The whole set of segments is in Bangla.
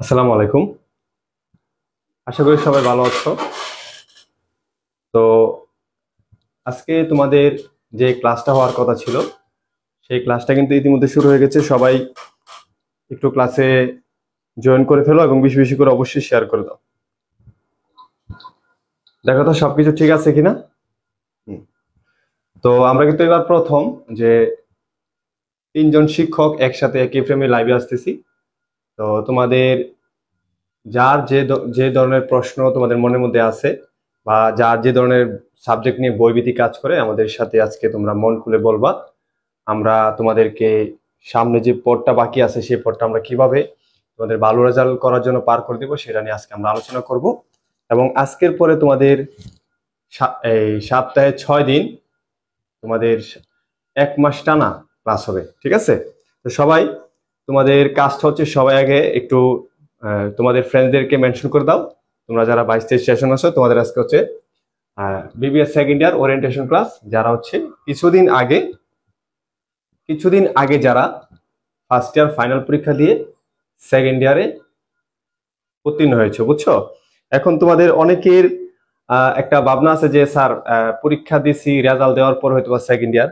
আসসালামু আলাইকুম। আশা করি সবাই ভালো আছো। তো আজকে তোমাদের যে ক্লাসটা হওয়ার কথা ছিল সেই ক্লাসটা কিন্তু ইতিমধ্যে শুরু হয়ে গেছে। সবাই একটু ক্লাসে জয়েন করে ফেলো এবং বেশি বেশি করে অবশ্যই শেয়ার করে দাও। দেখো তো সবকিছু ঠিক আছে কিনা। হুম। তো আমরা কিন্তু এবার প্রথম যে তিনজন শিক্ষক একসাথে একই ফ্রেমে লাইভে আসতেছি। তো তোমাদের যার যে ধরনের প্রশ্ন তোমাদের মনের মধ্যে আছে বা যার যে ধরনের সাবজেক্ট নিয়ে বইভিত্তিক কাজ করে আমাদের সাথে আজকে তোমরা মন খুলে বলবা। আমরা তোমাদেরকে সামনে যে পথটা বাকি আছে সেই পথটা আমরা কিভাবে তোমাদের ভালো রেজাল্ট করার জন্য পার করে দেবো সেটা নিয়ে আজকে আমরা আলোচনা করব। এবং আজকের পরে তোমাদের এই সপ্তাহে 6 দিন তোমাদের 1 মাস টানা ক্লাস হবে, ঠিক আছে? তো সবাই তোমাদের কাজটা হচ্ছে সবাই আগে একটু তোমাদের ফ্রেন্ডদেরকে মেনশন করে দাও। তোমরা যারা 22-23 সেশন আছো তোমাদের আজকে হচ্ছে BBS second year orientation class. যারা হচ্ছে কিছুদিন আগে যারা ফার্স্ট ইয়ার ফাইনাল পরীক্ষা দিয়ে সেকেন্ড ইয়ারে উত্তীর্ণ হয়েছে, বুঝছো? এখন তোমাদের অনেকের একটা ভাবনা আছে যে স্যার পরীক্ষা দিছি, রেজাল্ট দেওয়ার পর হয়তো বা সেকেন্ড ইয়ার।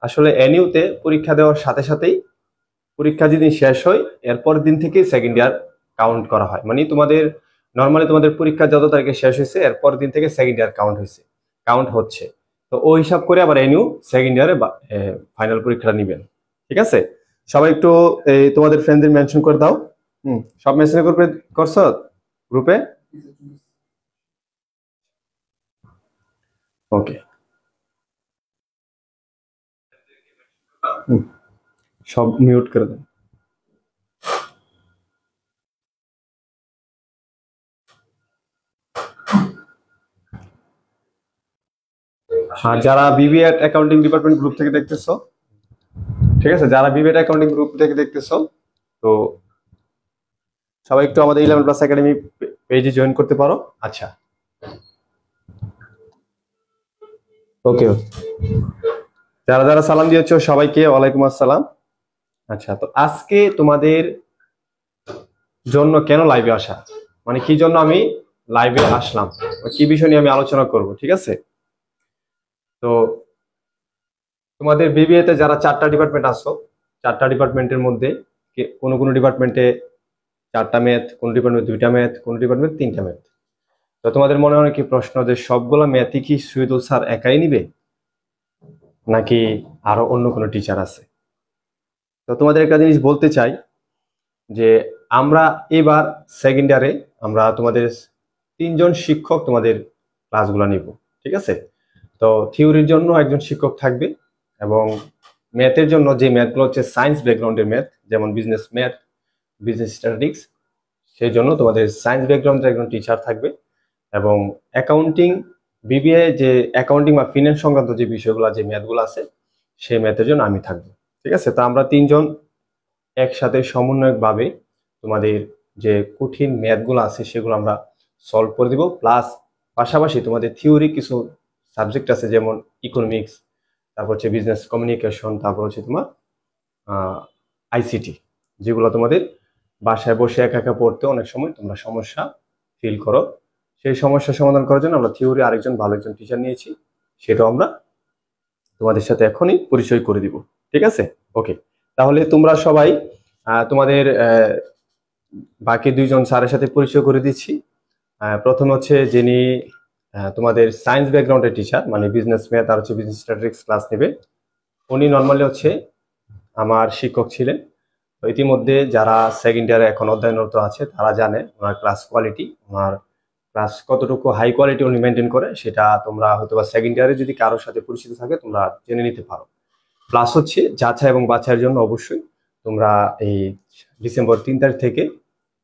আসলে এনইউতে পরীক্ষা দেওয়ার সাথে সাথেই পরীক্ষা যেদিন শেষ হয় এরপর দিন থেকে সেকেন্ড ইয়ার কাউন্ট করা হয়। মানে তোমাদের নর্মালি তোমাদের পরীক্ষা যত তারিখে শেষ হয়েছে এরপর দিন থেকে সেকেন্ড ইয়ার কাউন্ট হচ্ছে। তো ওই হিসাব করে আবার এনইউ সেকেন্ড ইয়ারে ফাইনাল পরীক্ষাটা নিবেন, ঠিক আছে? সবাই একটু তোমাদের ফ্রেন্ডদের মেনশন করে দাও। সব মেনশন করছো গ্রুপে? ওকে। সব মিউট করে দেন। আর যারা বিবিএ অ্যাকাউন্টিং ডিপার্টমেন্ট গ্রুপ থেকে দেখতেছো, ঠিক আছে, যারা বিবিএ অ্যাকাউন্টিং গ্রুপ থেকে দেখতেছো, তো সবাই একটু আমাদের 11+ একাডেমি পেজে জয়েন করতে পারো। আচ্ছা, ওকে। যারা যারা সালাম দিয়েছো সবাইকে ওয়ালাইকুম আসসালাম। আচ্ছা, তো আজকে তোমাদের জন্য কেন লাইভে আসা, মানে কি জন্য আমি লাইভে আসলাম, কি বিষয় নিয়ে আমি আলোচনা করব, ঠিক আছে? তো তোমাদের বিবিএ তে যারা 4টা ডিপার্টমেন্ট আসো, 4টা ডিপার্টমেন্টের মধ্যে কোনো কোনো ডিপার্টমেন্টে 4টা ম্যাথ, কোন ডিপার্টমেন্ট 2টা ম্যাথ, কোন ডিপার্টমেন্ট 3টা ম্যাথ। তো তোমাদের মনে অনেক প্রশ্ন যে সবগুলো ম্যাথই কি শহীদুল স্যার একাই নিবে নাকি আরো অন্য কোনো টিচার আছে? তো তোমাদের একটা জিনিস বলতে চাই যে আমরা এবার সেকেন্ড ইয়ারে আমরা তোমাদের 3জন শিক্ষক তোমাদের ক্লাসগুলো নিব, ঠিক আছে? তো থিওরির জন্য একজন শিক্ষক থাকবে এবং ম্যাথের জন্য যে ম্যাথগুলো হচ্ছে সায়েন্স ব্যাকগ্রাউন্ডের ম্যাথ, যেমন বিজনেস ম্যাথ, বিজনেস স্ট্যাটিস্টিক্স, সেই জন্য তোমাদের সায়েন্স ব্যাকগ্রাউন্ডের একজন টিচার থাকবে। এবং অ্যাকাউন্টিং বিবিএ যে অ্যাকাউন্টিং বা ফিনান্স সংক্রান্ত যে বিষয়গুলো যে ম্যাথগুলো আছে সেই ম্যাথের জন্য আমি থাকবো, ঠিক আছে? তো আমরা 3জন একসাথে সমন্বয়কভাবে তোমাদের যে কঠিন ম্যাথগুলো আছে সেগুলো আমরা সলভ করে দিব। প্লাস পাশাপাশি তোমাদের থিওরি কিছু সাবজেক্ট আছে যেমন ইকোনমিক্স, তারপর হচ্ছে বিজনেস কমিউনিকেশন, তারপর হচ্ছে তোমার আইসিটি, যেগুলো তোমাদের বাসায় বসে একা একা পড়তে অনেক সময় তোমরা সমস্যা ফিল করো। সেই সমস্যা সমাধান করার জন্য আমরা থিওরি আরেকজন ভালো একজন টিচার নিয়েছি, সেটাও আমরা তোমাদের সাথে এখনই পরিচয় করে দিব, ঠিক আছে? ওকে, তাহলে তোমরা সবাই তোমাদের বাকি 2জন স্যারের সাথে পরিচয় করে দিচ্ছি। প্রথম হচ্ছে যিনি তোমাদের সায়েন্স ব্যাকগ্রাউন্ডের টিচার, মানে বিজনেস ম্যাথ আর হচ্ছে বিজনেস স্ট্যাটিস্টিক্স ক্লাস নেবে। উনি নর্মালি হচ্ছে আমার শিক্ষক ছিলেন। তো ইতিমধ্যে যারা সেকেন্ড ইয়ারে এখন অধ্যয়নরত আছে তারা জানে ওনার ক্লাস কোয়ালিটি, ওনার ক্লাস কতটুকু হাই কোয়ালিটি উনি মেনটেন করে, সেটা তোমরা হয়তো বা সেকেন্ড ইয়ারে যদি কারোর সাথে পরিচিত থাকে তোমরা জেনে নিতে পারো। প্লাস হচ্ছে যাচাই এবং বাছাইয়ের জন্য অবশ্যই তোমরা এই ডিসেম্বর 3 তারিখ থেকে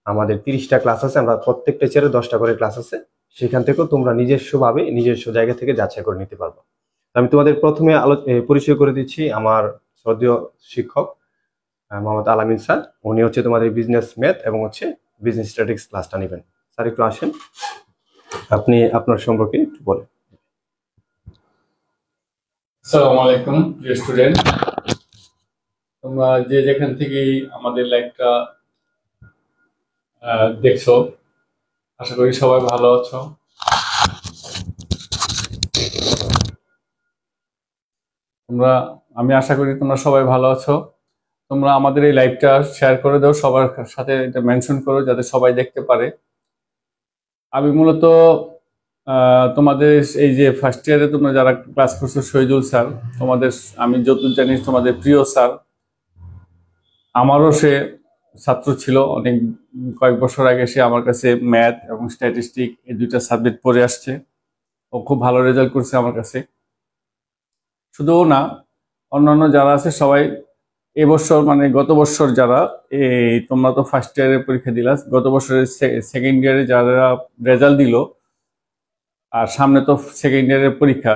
আমাদের 30টা ক্লাস আছে, আমরা প্রত্যেকটা টিচারে 10টা করে ক্লাস আছে, সেখান থেকেও তোমরা নিজস্বভাবে নিজস্ব জায়গা থেকে যাচাই করে নিতে পারবো। আমি তোমাদের প্রথমে পরিচয় করে দিচ্ছি আমার শ্রদ্ধেয় শিক্ষক মোহাম্মদ আলামিন স্যার। উনি হচ্ছে তোমাদের বিজনেস ম্যাথ এবং হচ্ছে বিজনেস স্ট্যাটিস্টিক্স ক্লাসটা নেবেন। স্যার একটু আসেন, আপনি আপনার সম্পর্কে একটু বলেন। আসসালামু আলাইকুম প্রিয় স্টুডেন্ট, তোমরা যে যেখান থেকে আমাদের লাইভটা দেখছো। আশা করি সবাই ভালো আছো। তোমরা আমি আশা করি তোমরা সবাই ভালো আছো। তোমরা আমাদের এই লাইভটা শেয়ার করে দাও, সবার সাথে এটা মেনশন করো যাতে সবাই দেখতে পারে। আমি মূলত তোমাদের এই যে ফার্স্ট ইয়ারে তোমরা যারা ক্লাস করছো, শহীদুল স্যার তোমাদের, আমি যতদূর জানি তোমাদের প্রিয় স্যার। আমারও সে ছাত্র ছিল অনেক, কয়েক বছর আগে সে আমার কাছে ম্যাথ এবং স্ট্যাটিস্টিক এই দুইটা সাবজেক্ট পড়ে আসছে। ও খুব ভালো রেজাল্ট করছে আমার কাছে। শুধু ও না, অন্যান্য যারা আছে সবাই এবছর মানে গত বছর যারা এই তোমরা তো ফার্স্ট ইয়ারের পরীক্ষা দিলা, গত বছরের সেকেন্ড ইয়ারে যারা রেজাল্ট দিল, আর সামনে তো সেকেন্ড ইয়ারের পরীক্ষা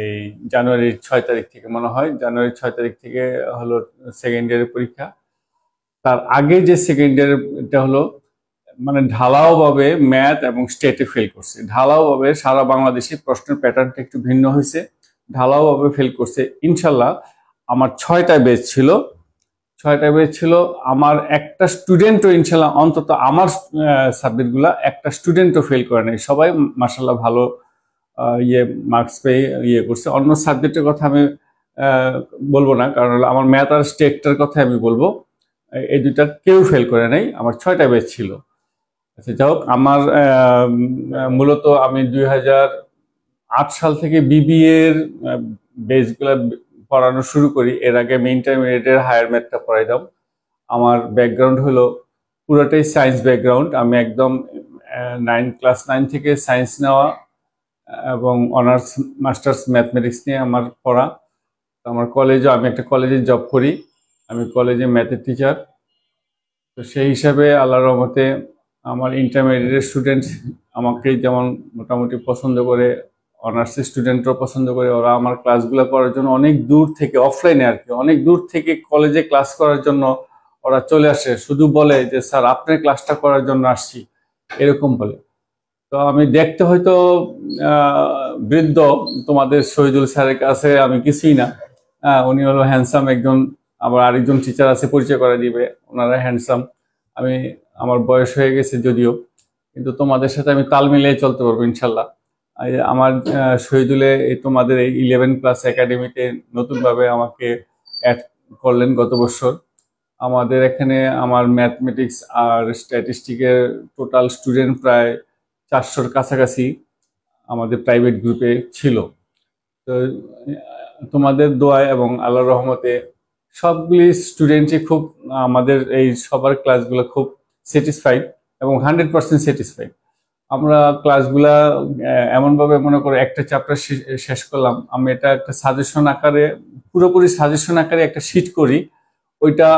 এই জানুয়ারির 6 তারিখ থেকে, মনে হয় জানুয়ারির 6 তারিখ থেকে হলো সেকেন্ড ইয়ারের পরীক্ষা। তার আগে যে সেকেন্ড ইয়ারটা হলো মানে ঢালাও ভাবে ম্যাথ এবং স্টেটে ফেল করছে। ঢালাও ভাবে সারা বাংলাদেশে প্রশ্নের প্যাটার্নটা একটু ভিন্ন হয়েছে, ঢালাও ভাবে ফেল করছে। ইনশাল্লাহ আমার 6টা ব্যাচ ছিল, আমার একটা স্টুডেন্টও ইনশাল্লাহ, অন্তত আমার সাবজেক্টগুলা একটা স্টুডেন্টও ফেল করে নাই, সবাই মার্শাল্লাহ ভালো মার্কস পেয়ে করছে। অন্য সাবজেক্টের কথা আমি বলবো না, কারণ আমার ম্যাথ আর স্টেটটার কথা আমি বলবো। এই দুইটা কেউ ফেল করে নাই, আমার 6টা ব্যাচ ছিল। আচ্ছা, যাই হোক, আমার মূলত আমি 2008 সাল থেকে বিবিএ এর বেসগুলা পড়ানো শুরু করি। এর আগে আমি ইন্টারমিডিয়েটের হায়ার ম্যাথটা পড়াইতাম। আমার ব্যাকগ্রাউন্ড হলো পুরোটাই সায়েন্স ব্যাকগ্রাউন্ড। আমি একদম ক্লাস 9 থেকে সায়েন্স নেওয়া এবং অনার্স মাস্টার্স ম্যাথমেটিক্স নিয়ে আমার পড়া। আমার কলেজে, আমি একটা কলেজে জব করি, আমি কলেজে ম্যাথের টিচার। তো সেই হিসাবে আল্লাহর রহমতে আমার ইন্টারমিডিয়েটের স্টুডেন্ট আমাকে যেমন মোটামুটি পছন্দ করে, অনার্সের স্টুডেন্টরাও পছন্দ করে। ওরা আমার ক্লাসগুলো করার জন্য অনেক দূর থেকে, অফলাইনে আর কি, অনেক দূর থেকে কলেজে ক্লাস করার জন্য ওরা চলে আসে। শুধু বলে যে স্যার আপনার ক্লাসটা করার জন্য আসছি, এরকম বলে। তো আমি দেখতে হয়তো বৃদ্ধ, তোমাদের শহীদুল স্যারের কাছে আমি কিছুই না। উনি হলো হ্যান্ডসাম একজন, আবার আরেকজন টিচার আছে পরিচয় করে দিবে, ওনারা হ্যান্ডসাম। আমি, আমার বয়স হয়ে গেছে যদিও, কিন্তু তোমাদের সাথে আমি তাল মিলিয়ে চলতে পারবো ইনশাল্লাহ। আমার শহীদুলে তোমাদের এই 11 ক্লাস একাডেমিতে নতুনভাবে আমাকে অ্যাড করলেন গত বছর। আমাদের এখানে আমার ম্যাথমেটিক্স আর স্ট্যাটিস্টিকের টোটাল স্টুডেন্ট প্রায় 400-র কাছাকাছি আমাদের প্রাইভেট গ্রুপে ছিল। তো তোমাদের দোয়ায় এবং আল্লাহর রহমতে সবগুলি স্টুডেন্টই খুব, আমাদের এই সবার ক্লাসগুলো খুব স্যাটিসফাইড এবং 100% স্যাটিসফাইড। আমরা ক্লাসগুলা এমনভাবে মনে করো একটা চ্যাপ্টার শেষ করলাম, আমি এটা একটা সাজেশন আকারে, পুরোপুরি সাজেশন আকারে একটা শিট করি। ওইটা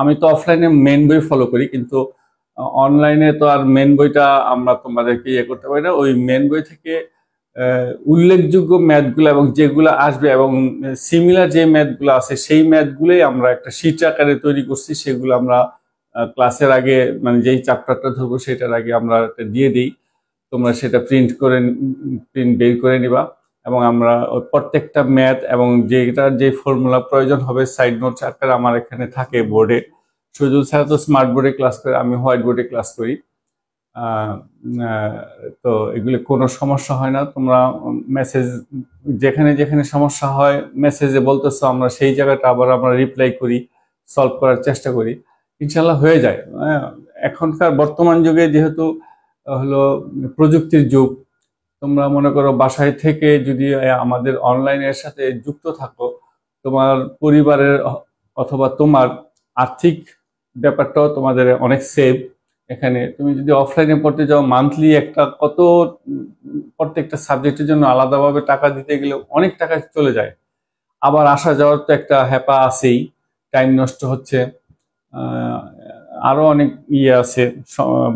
আমি তো অফলাইনে মেন বই ফলো করি, কিন্তু অনলাইনে তো আর মেন বইটা আমরা তোমাদেরকে করতে পারি না। ওই মেন বই থেকে উল্লেখযোগ্য ম্যাথগুলো এবং যেগুলো আসবে এবং সিমিলার যে ম্যাথগুলো আছে সেই ম্যাথগুলোই আমরা একটা শিট আকারে তৈরি করছি। সেগুলো আমরা ক্লাসের আগে, মানে যেই চ্যাপ্টারটা ধরবো সেটার আগে আমরা দিয়ে দিই। তোমরা সেটা প্রিন্ট বের করে নিবা এবং আমরা প্রত্যেকটা ম্যাথ এবং যে ফর্মুলা প্রয়োজন হবে সাইড নোটস আকারে আমার এখানে থাকে বোর্ডে। শহীদুল স্যার তো স্মার্ট বোর্ডে ক্লাস করে, আমি হোয়াইট বোর্ডে ক্লাস করি। তো এগুলো কোনো সমস্যা হয় না। তোমরা মেসেজ, যেখানে যেখানে সমস্যা হয় মেসেজে বলতেছো, আমরা সেই জায়গাটা আবার আমরা রিপ্লাই করি, সলভ করার চেষ্টা করি, ইনশাল্লাহ হয়ে যায়। এখনকার বর্তমান যুগে যেহেতু হলো প্রযুক্তির যুগ, তোমরা মনে করো বাসায় থেকে যদি আমাদের অনলাইনের সাথে যুক্ত থাকো, তোমার পরিবারের অথবা তোমার আর্থিক ব্যাপারটাও তোমাদের অনেক সেভ। এখানে তুমি যদি অফলাইনে পড়তে যাও, মান্থলি একটা কত, প্রত্যেকটা সাবজেক্টের জন্য আলাদাভাবে টাকা দিতে গেলে অনেক টাকা চলে যায়। আবার আসা যাওয়ার তো একটা হ্যাপা আছেই, টাইম নষ্ট হচ্ছে। আরো অনেক আছে,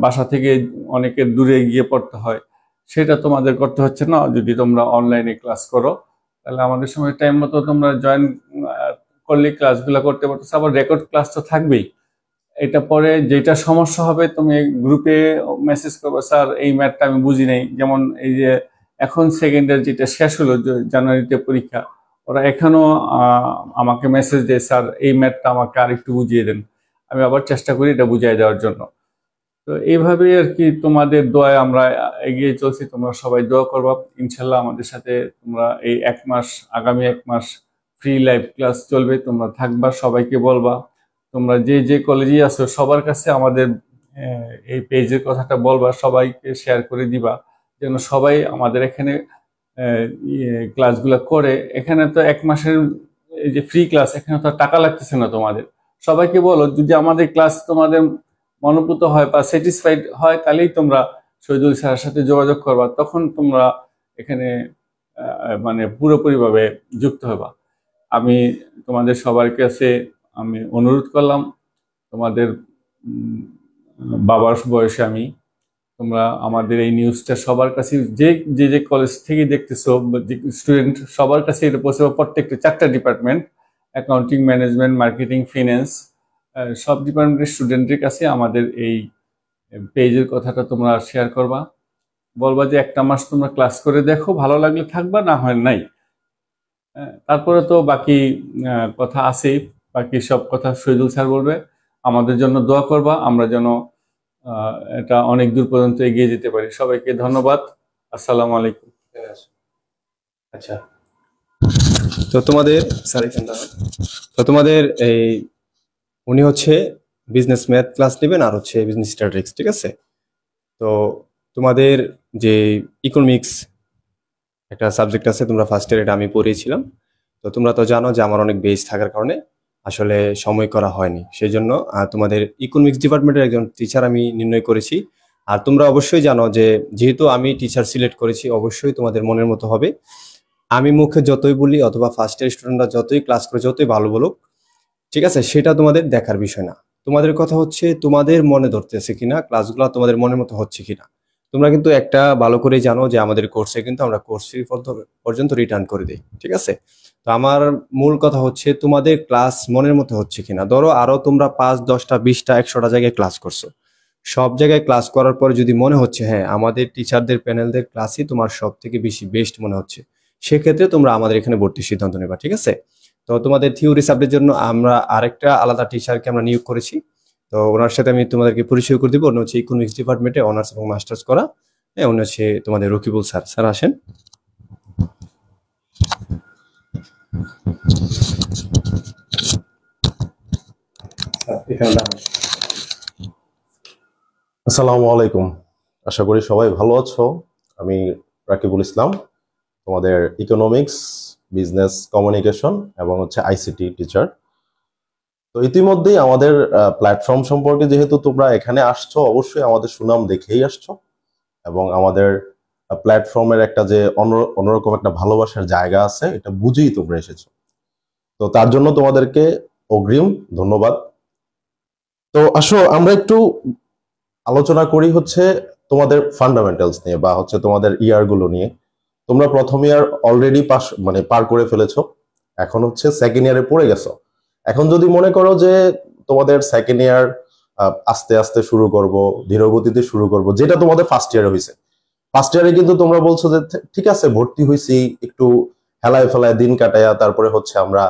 বাসা থেকে অনেকে দূরে গিয়ে পড়তে হয়, সেটা তোমাদের করতে হচ্ছে না যদি তোমরা অনলাইনে ক্লাস করো। তাহলে আমাদের সময় টাইম মতো তোমরা জয়েন করলে ক্লাসগুলো করতে পারতেছো। আবার রেকর্ড ক্লাস তো থাকবেই। এটা পরে যেটা সমস্যা হবে তুমি গ্রুপে মেসেজ করবে, স্যার এই ম্যাথটা আমি বুঝি নাই। যেমন এই যে এখন সেকেন্ডের যেটা শেষ হলো, জানুয়ারিতে পরীক্ষা, ওরা এখনো আমাকে মেসেজ দেয়, স্যার এই ম্যাথটা আমাকে আর একটু বুঝিয়ে দেন। আমি আবার চেষ্টা করি এটা বুঝিয়ে দেওয়ার জন্য। তো এইভাবেই আর কি তোমাদের দোয়ায় আমরা এগিয়ে চলছি। তোমরা সবাই দোয়া করবা, ইনশাল্লাহ আমাদের সাথে তোমরা এই 1 মাস, আগামী 1 মাস ফ্রি লাইভ ক্লাস চলবে, তোমরা থাকবা, সবাইকে বলবা। তোমরা যে যে কলেজে আছো সবার কাছে আমাদের এই পেজের কথাটা বলবা, সবাইকে শেয়ার করে দিবা, যেন সবাই আমাদের এখানে ক্লাসগুলো করে। এখানে তো 1 মাসের এই যে ফ্রি ক্লাস, এখানে তো টাকা লাগতেছে না তোমাদের। সবাইকে বলো, যদি আমাদের ক্লাস তোমাদের মনোপুত হয় বা স্যাটিসফাইড হয়, তাহলেই তোমরা শহীদুল স্যারের সাথে যোগাযোগ করবা, তখন তোমরা এখানে মানে পুরোপুরিভাবে যুক্ত হবা। আমি তোমাদের সবার কাছে আমি অনুরোধ করলাম, তোমাদের বাবার বয়সে আমি, তোমরা আমাদের এই নিউজটা সবার কাছে, যে যে যে কলেজ থেকে দেখতেছো, স্টুডেন্ট সবার কাছে এটা পৌঁছে, প্রত্যেকটা 4টা department, accounting, management, marketing, finance, সব ডিপার্টমেন্টের স্টুডেন্টের কাছে আমাদের এই পেজের কথাটা তোমরা শেয়ার করবা, বলবা যে 1 মাস তোমরা ক্লাস করে দেখো, ভালো লাগলে থাকবা, না হয় নাই। তারপরে তো বাকি কথা আছেই, বাকি সব কথা শহীদুল স্যার বলবে। আমাদের জন্য দোয়া করবা, আমরা যেন এটা অনেক দূর পর্যন্ত এগিয়ে যেতে পারি। সবাইকে ধন্যবাদ। আসসালামু আলাইকুম। আচ্ছা, তো তোমাদের তো তোমাদের এই উনি হচ্ছে বিজনেস ম্যাথ ক্লাস নেবেন আর হচ্ছে বিজনেস স্ট্যাটিস্টিক্স, ঠিক আছে? তো তোমাদের যে ইকোনমিক্স একটা সাবজেক্ট আছে, তোমরা ফার্স্ট ইয়ার, এটা আমি পড়িয়েছিলাম। তো তোমরা তো জানো যে আমার অনেক বেস থাকার কারণে আসলে সময় করা হয়নি, সেই জন্য তোমাদের ইকোনমিক্স ডিপার্টমেন্টের একজন টিচার আমি নির্ণয় করেছি। আর তোমরা অবশ্যই জানো যে যেহেতু আমি টিচার সিলেক্ট করেছি, অবশ্যই তোমাদের মনের মতো হবে। আমি মুখে যতই বলি অথবা ফার্স্ট ইয়ার স্টুডেন্টরা যতই ক্লাস করে যতই ভালো বলুক, ঠিক আছে, সেটা তোমাদের দেখার বিষয় না। তোমাদের কথা হচ্ছে তোমাদের মনে ধরতেছে কিনা, ক্লাসগুলো তোমাদের মনের মতো হচ্ছে কিনা। তোমরা কিন্তু একটা ভালো করেই জানো যে আমাদের কোর্সে কিন্তু আমরা কোর্স ফি পর্যন্ত রিটার্ন করে দিই, ঠিক আছে? তো আমার মূল কথা হচ্ছে তোমাদের ক্লাস মনের মতো হচ্ছে কিনা। ধরো আরো তোমরা 5, 10টা, 20টা, 100টা জায়গায় ক্লাস করছো, সব জায়গায় ক্লাস করার পরে যদি মনে হচ্ছে হ্যাঁ আমাদের টিচারদের প্যানেলদের ক্লাসই তোমার সব থেকে বেশি বেস্ট মনে হচ্ছে, সেক্ষেত্রে তোমরা আমাদের এখানে ভর্তির সিদ্ধান্ত নেবা, ঠিক আছে? তো তোমাদের থিওরি সাবজেক্টের জন্য আমরা আরেকটা আলাদা টিচারকে আমরা নিয়োগ করেছি। তো ওনার সাথে আমি তোমাদেরকে পরিচয় করে দিব। উনি হচ্ছে ইকোনমিক্স ডিপার্টমেন্টে অনার্স এবং মাস্টার্স করা। হ্যাঁ, উনি হচ্ছে তোমাদের রকিবুল স্যার। স্যার আসেন। আসসালামু আলাইকুম। আশা করি সবাই ভালো আছো। আমি রাকিবুল ইসলাম, তোমাদের ইকোনমিক্স, বিজনেস কমিউনিকেশন এবং হচ্ছে আইসিটি টিচার। তো ইতিমধ্যেই আমাদের প্ল্যাটফর্ম সম্পর্কে যেহেতু তোমরা এখানে আসছো, অবশ্যই আমাদের সুনাম দেখেই আসছো এবং আমাদের প্ল্যাটফর্মের একটা যে অন্যরকম একটা ভালোবাসার জায়গা আছে, এটা বুঝেই তোমরা এসেছো। তো তার জন্য তোমাদেরকে অগ্রিম ধন্যবাদ। তো আসো আমরা একটু আলোচনা করি হচ্ছে তোমাদের ফান্ডামেন্টালস নিয়ে বা হচ্ছে তোমাদের ইয়ার গুলো নিয়ে। তোমরা প্রথম ইয়ার অলরেডি পার করে ফেলেছো, এখন হচ্ছে সেকেন্ড ইয়ারে পড়ে গেছো। এখন যদি মনে করো যে তোমাদের সেকেন্ড ইয়ার আস্তে আস্তে শুরু করব, ধীর গতিতে শুরু করব, যেটা তোমাদের ফার্স্ট ইয়ারে হয়েছে। ফার্স্ট ইয়ারে কিন্তু তোমরা বলছো যে ঠিক আছে ভর্তি হয়েছি, একটু হেলায় ফেলায় দিন কাটায়া তারপরে হচ্ছে আমরা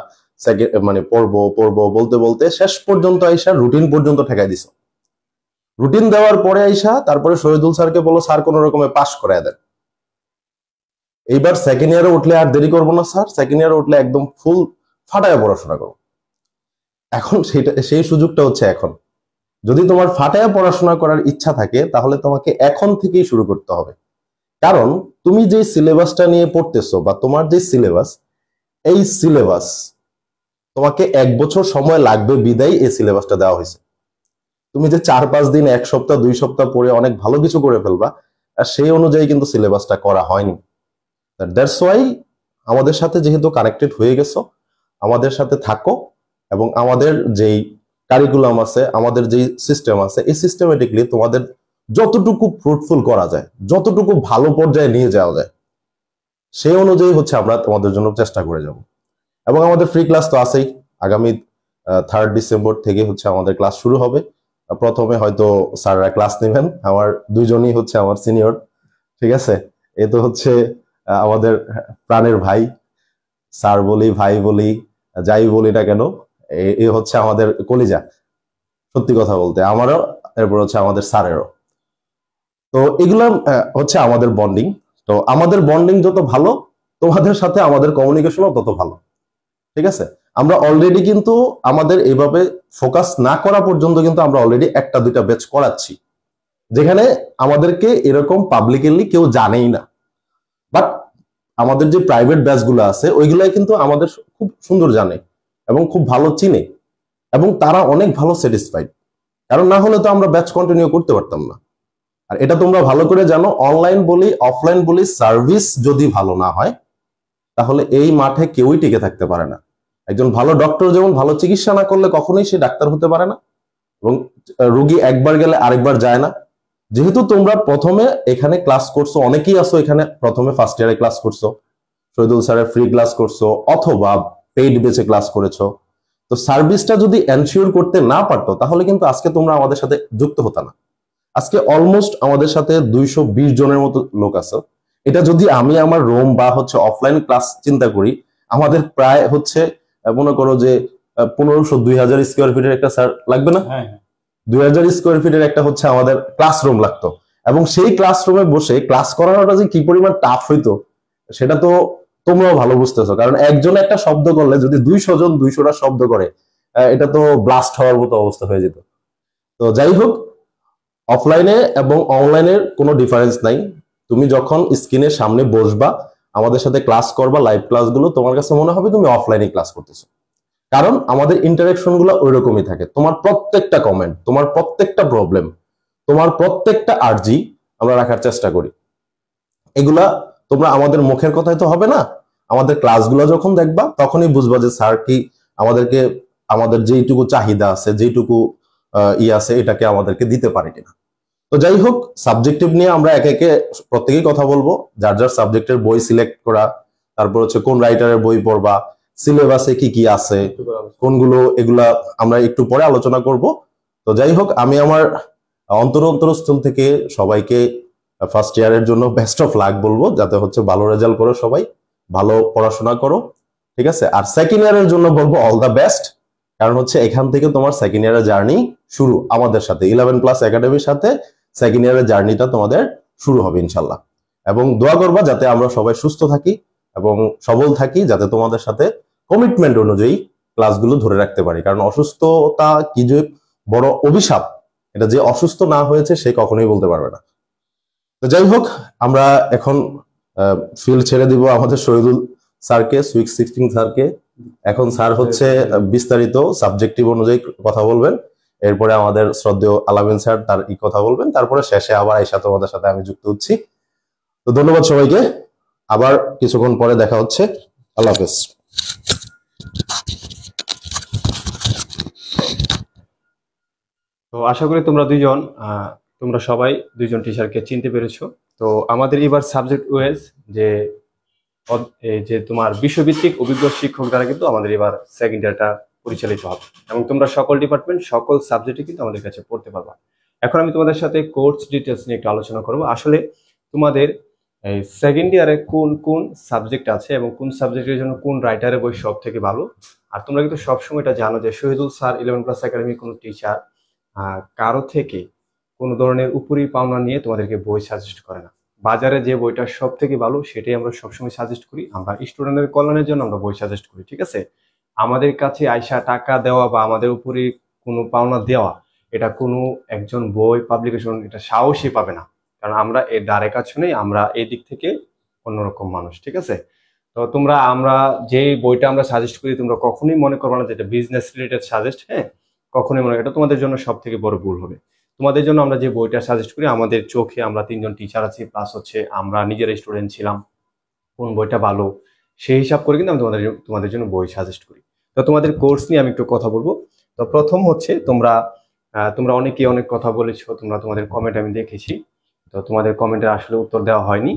পড়বো পড়বো বলতে বলতে শেষ পর্যন্ত আইসা রুটিন পর্যন্ত ঠেকাই দিছো। রুটিন দেওয়ার পরে আইসা তারপরে শহীদুল স্যারকে বলো স্যার কোন রকমে পাস করায় দেন। এইবার সেকেন্ড ইয়ারে উঠলে আর দেরি করবো না স্যার, সেকেন্ড ইয়ারে উঠলে একদম ফুল ফাটায় পড়াশোনা করো। এখন সেই সুযোগটা হচ্ছে এখন। যদি তোমার ফাটায় পড়াশোনা করার ইচ্ছা থাকে তাহলে তোমাকে এখন থেকেই শুরু করতে হবে। কারণ তুমি যে সিলেবাসটা নিয়ে পড়তেছো বা তোমার যে সিলেবাস, এই সিলেবাস তোমাকে 1 বছর সময় লাগবে বিদায় এই সিলেবাসটা দেওয়া হয়েছে। তুমি যে 4-5 দিন, 1 সপ্তাহ, 2 সপ্তাহ পরে অনেক ভালো কিছু করে ফেলবা, আর সেই অনুযায়ী কিন্তু সিলেবাসটা করা হয়নি। দ্যাটস ওয়াই আমাদের সাথে যেহেতু কানেক্টেড হয়ে গেছো, আমাদের সাথে থাকো এবং আমাদের যেই কারিকুলাম আছে, আমাদের যেই সিস্টেম আছে, এই সিস্টেমেটিকলি তোমাদের যতটুকু ফ্রুটফুল করা যায়, যতটুকু ভালো পর্যায়ে নিয়ে যাওয়া যায়, সেই অনুযায়ী হচ্ছে আমরা তোমাদের জন্য চেষ্টা করে যাব। এবং আমাদের ফ্রি ক্লাস তো আছেই। আগামী 3rd ডিসেম্বর থেকে হচ্ছে আমাদের ক্লাস শুরু হবে। প্রথমে হয়তো স্যাররা ক্লাস নেবেন, আমার দুইজনই হচ্ছে আমার সিনিয়র, ঠিক আছে? এ তো হচ্ছে আমাদের প্রাণের ভাই, স্যার বলি, ভাই বলি, যাই বলি না কেন, এ হচ্ছে আমাদের কলিজা। সত্যি কথা বলতে আমারও এরপর হচ্ছে আমাদের স্যারেরও। তো এগুলা হচ্ছে আমাদের বন্ডিং। তো আমাদের বন্ডিং যত ভালো, তোমাদের সাথে আমাদের কমিউনিকেশনও তত ভালো। ঠিক আছে, আমরা অলরেডি কিন্তু আমাদের এইভাবে ফোকাস না করা পর্যন্ত কিন্তু আমরা অলরেডি একটা দুইটা ব্যাচ করাচ্ছি, যেখানে আমাদেরকে এরকম পাবলিকলি কেউ জানেই না। বাট আমাদের যে প্রাইভেট ব্যাচগুলো আছে ওইগুলাই কিন্তু আমাদের খুব সুন্দর জানে এবং খুব ভালো চিনে, এবং তারা অনেক ভালো স্যাটিসফাইড। কারণ না হলে তো আমরা ব্যাচ কন্টিনিউ করতে পারতাম না। আর এটা তোমরা ভালো করে জানো, অনলাইন বলি অফলাইন বলি, সার্ভিস যদি ভালো না হয় তাহলে এই মাঠে কেউই টিকে থাকতে পারে না। একজন ভালো ডক্টর যেমন ভালো চিকিৎসা না করলে কখনোই সে ডাক্তার হতে পারে না, এবং রোগী একবার গেলে আরেকবার যায় না। যেহেতু তোমরা প্রথমে এখানে ক্লাস করছো, অনেকেই আছো এখানে প্রথমে ফার্স্ট ইয়ারে ক্লাস করছো, শহীদুল স্যারের ফ্রি ক্লাস করছো অথবা পেইড বেচে ক্লাস করেছো, তো সার্ভিসটা যদি এনশিওর করতে না পারতো তাহলে কিন্তু আজকে তোমরা আমাদের সাথে যুক্ত হতো না। আজকে অলমোস্ট আমাদের সাথে 220 জনের মতো লোক আছে। এটা যদি আমি আমার রুম বা হচ্ছে অফলাইন ক্লাস চিন্তা করি, আমাদের প্রায় হচ্ছে মনে করো যে 1500-2000 স্কোয়ার ফিটের একটা স্যার লাগবে না? 2000 স্কোয়ার ফিটের একটা হচ্ছে আমাদের ক্লাসরুম লাগতো, এবং সেই ক্লাসরুমে বসে ক্লাস করানোটা যে কি পরিমাণ টাফ হইতো সেটা তো তোমরাও ভালো বুঝতেছো। কারণ একজন একটা শব্দ করলে যদি 200 জন 200টা শব্দ করে, এটা তো ব্লাস্ট হওয়ার মতো অবস্থা হয়ে যেত। তো যাই হোক, অফলাইনে এবং অনলাইনের কোনো ডিফারেন্স নাই। তুমি যখন স্ক্রিনের সামনে বসবা, আমাদের সাথে ক্লাস করবা, লাইভ ক্লাসগুলো, তোমার কাছে মনে হবে তুমি অফলাইনে ক্লাস করতেছো। কারণ আমাদের ইন্টারাকশন গুলো ওইরকমই থাকে। তোমার প্রত্যেকটা কমেন্ট, তোমার প্রত্যেকটা প্রবলেম, তোমার প্রত্যেকটা আর্জি আমরা রাখার চেষ্টা করি। এগুলা তোমরা আমাদের মুখের কথায় তো হবে না, আমাদের ক্লাসগুলো যখন দেখবা তখনই বুঝবা যে স্যার কি আমাদেরকে, আমাদের যেইটুকু চাহিদা আছে, যেইটুকু আছে, এটাকে আমাদেরকে দিতে পারে কিনা। তো যাই হোক, সাবজেক্টিভ নিয়ে আমরা একে একে প্রত্যেকেই কথা বলবো। যার যার সাবজেক্টের বই সিলেক্ট করা, তারপর হচ্ছে কোন রাইটারের বই পড়বা, সিলেবাসে কি কি আছে, কোনগুলো, এগুলা আমরা একটু পরে আলোচনা করব। তো যাই হোক, আমি আমার অন্তরস্থল থেকে সবাইকে ফার্স্ট ইয়ারের জন্য বেস্ট অফ লাক বলবো, যাতে হচ্ছে ভালো রেজাল্ট করো, সবাই ভালো পড়াশোনা করো। ঠিক আছে, আর সেকেন্ড ইয়ারের জন্য বলবো অল দ্য বেস্ট। কারণ হচ্ছে এখান থেকে তোমার সেকেন্ড ইয়ারের জার্নি শুরু আমাদের সাথে, 11 প্লাস একাডেমির সাথে সেকেন্ড ইয়ারের জার্নিটা তোমাদের শুরু হবে ইনশাল্লাহ। এবং দোয়া করবা যাতে আমরা সবাই সুস্থ থাকি এবং সবল থাকি, যাতে তোমাদের সাথে কমিটমেন্ট অনুযায়ী ক্লাসগুলো ধরে রাখতে পারি। কারণ অসুস্থতা কি যে বড় অভিশাপ, এটা যে অসুস্থ না হয়েছে সে কখনোই বলতে পারবে না। তো যাই হোক, আমরা এখন ফিল্ড ছেড়ে দিব আমাদের শহীদুল স্যারকে, সুইক 16 স্যারকে। এখন স্যার হচ্ছে বিস্তারিত সাবজেক্টিভ অনুযায়ী কথা বলবেন, এরপরে আমাদের শ্রদ্ধেয় আলামিন স্যার তার কথা বলবেন, তারপরে শেষে আবার আইসা তোমাদের সাথে আমি যুক্ত হচ্ছি। তো ধন্যবাদ সবাইকে, আবার কিছুক্ষণ পরে দেখা হচ্ছে। আল্লাহ হাফেজ। তো আশা করি তোমরা সবাই দুইজন টিচারকে চিনতে পেরেছো। তো আমাদের এবার সাবজেক্ট ওয়াইজ যে তোমার বিশ্বভিত্তিক অভিজ্ঞ শিক্ষক দ্বারা কিন্তু আমাদের এবার সেকেন্ড ইয়ারটা পরিচালিত হবে, এবং তোমরা সকল ডিপার্টমেন্ট সকল সাবজেক্টে কিন্তু আমাদের কাছে পড়তে পারবা। এখন আমি তোমাদের সাথে কোর্স ডিটেলস নিয়ে একটু আলোচনা করবো। আসলে তোমাদের এই সেকেন্ড ইয়ারে কোন কোন সাবজেক্ট আছে এবং কোন সাবজেক্টের জন্য কোন রাইটারের বই সব থেকে ভালো। আর তোমরা কিন্তু সবসময় এটা জানো যে শহীদুল স্যার 11 প্লাস একাডেমি কোনো টিচার কারো থেকে কোনো ধরনের উপরি পাওনা নিয়ে তোমাদেরকে বই সাজেস্ট করে না। বাজারে যে বইটা সব থেকে ভালো সেটাই আমরা সবসময় সাজেস্ট করি। আমরা স্টুডেন্টের কল্যাণের জন্য আমরা বই সাজেস্ট করি, ঠিক আছে। আমাদের কাছে আইসা টাকা দেওয়া বা আমাদের উপরে কোনো পাওনা দেওয়া, এটা কোনো একজন বই পাবলিকেশন এটা সাহসই পাবে না, কারণ আমরা এর দ্বারে কাছে নেই, আমরা এই দিক থেকে অন্যরকম মানুষ, ঠিক আছে। তো আমরা যে বইটা আমরা সাজেস্ট করি তোমরা কখনোই মনে করবে না যে এটা বিজনেস রিলেটেড সাজেস্ট, হ্যাঁ, কখনোই মনে, এটা তোমাদের জন্য সব থেকে বড় ভুল হবে। তোমাদের জন্য আমরা যে বইটা সাজেস্ট করি, আমাদের চোখে আমরা 3জন টিচার আছি, প্লাস হচ্ছে আমরা নিজের স্টুডেন্ট ছিলাম, কোন বইটা ভালো সেই হিসাব করে কিন্তু আমি তোমাদের জন্য বই সাজেস্ট করি। তো তোমাদের কোর্স নিয়ে আমি একটু কথা বলবো। তো প্রথম হচ্ছে তোমরা অনেকেই অনেক কথা বলেছো, তোমাদের কমেন্ট আমি দেখেছি। তো তোমাদের কমেন্টের আসলে উত্তর দেওয়া হয়নি।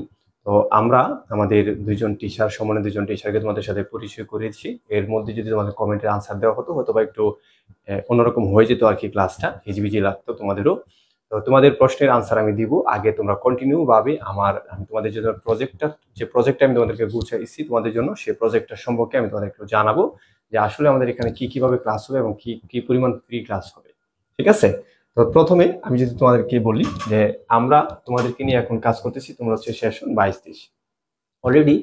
তো আমরা আমাদের দুইজন টিচারকে তোমাদের সাথে পরিচয় করেছি। এর মধ্যে যদি তোমাদের কমেন্টের আনসার দেওয়া হতো হয়তো বা একটু অন্যরকম হয়ে যেত আর কি, ক্লাসটা হিজিবিজি লাগতো তোমাদেরও। তো তোমাদের প্রশ্নের আনসার আমি দিব, আগে তোমরা কন্টিনিউ ভাবে আমি তোমাদের জন্য প্রজেক্টটা আমি তোমাদেরকে গুছাইছি তোমাদের জন্য, সেই প্রজেক্টটা সম্পর্কে আমি তোমাদের একটু জানাবো যে আসলে আমাদের এখানে কি কিভাবে ক্লাস হবে এবং কি কি পরিমাণ ফ্রি ক্লাস হবে, ঠিক আছে। তো প্রথমে আমি যদি তোমাদেরকে বলি যে আমরা তোমাদেরকে নিয়ে এখন কাজ করতেছি, তোমরা হচ্ছে সেশন 22-23 অলরেডি।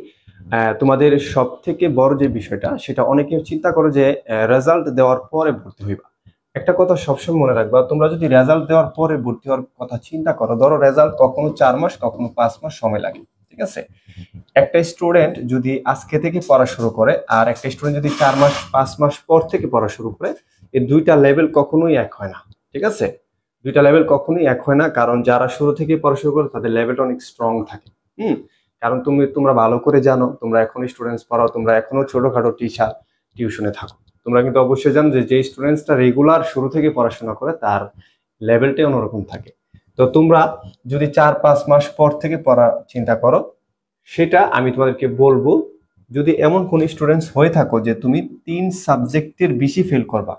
তোমাদের সব থেকে বড় যে বিষয়টা সেটা অনেকে চিন্তা করো যে রেজাল্ট দেওয়ার পরে ভর্তি হইবা। একটা কথা সবসময় মনে রাখবা, তোমরা যদি রেজাল্ট দেওয়ার পরে ভর্তি হওয়ার কথা চিন্তা করো, ধরো রেজাল্ট কখনো 4 মাস কখনো 5 মাস সময় লাগে, ঠিক আছে? একটা স্টুডেন্ট যদি আজকে থেকে পড়া শুরু করে আর একটা স্টুডেন্ট যদি 4 মাস 5 মাস পর থেকে পড়া শুরু করে, এই দুইটা লেভেল কখনোই এক হয় না, ঠিক আছে? দুইটা লেভেল কখনোই এক হয় না, কারণ যারা শুরু থেকে পড়া শুরু করে তাদের লেভেলটা অনেক স্ট্রং থাকে। কারণ তোমরা ভালো করে জানো, তোমরা এখনো স্টুডেন্টস পড়াও, তোমরা এখনো ছোটখাটো টিচার টিউশনে থাকো, তোমরা কিন্তু অবশ্যই জানো যে স্টুডেন্টসটা রেগুলার শুরু থেকে পড়াশোনা করে তার লেভেলটাই অন্যরকম থাকে। তো তোমরা যদি 4-5 মাস পর থেকে পড়া চিন্তা করো, সেটা আমি তোমাদেরকে বলবো, যদি এমন কোন স্টুডেন্টস হয়ে থাকো যে তুমি 3 সাবজেক্টের বেশি ফেল করবা,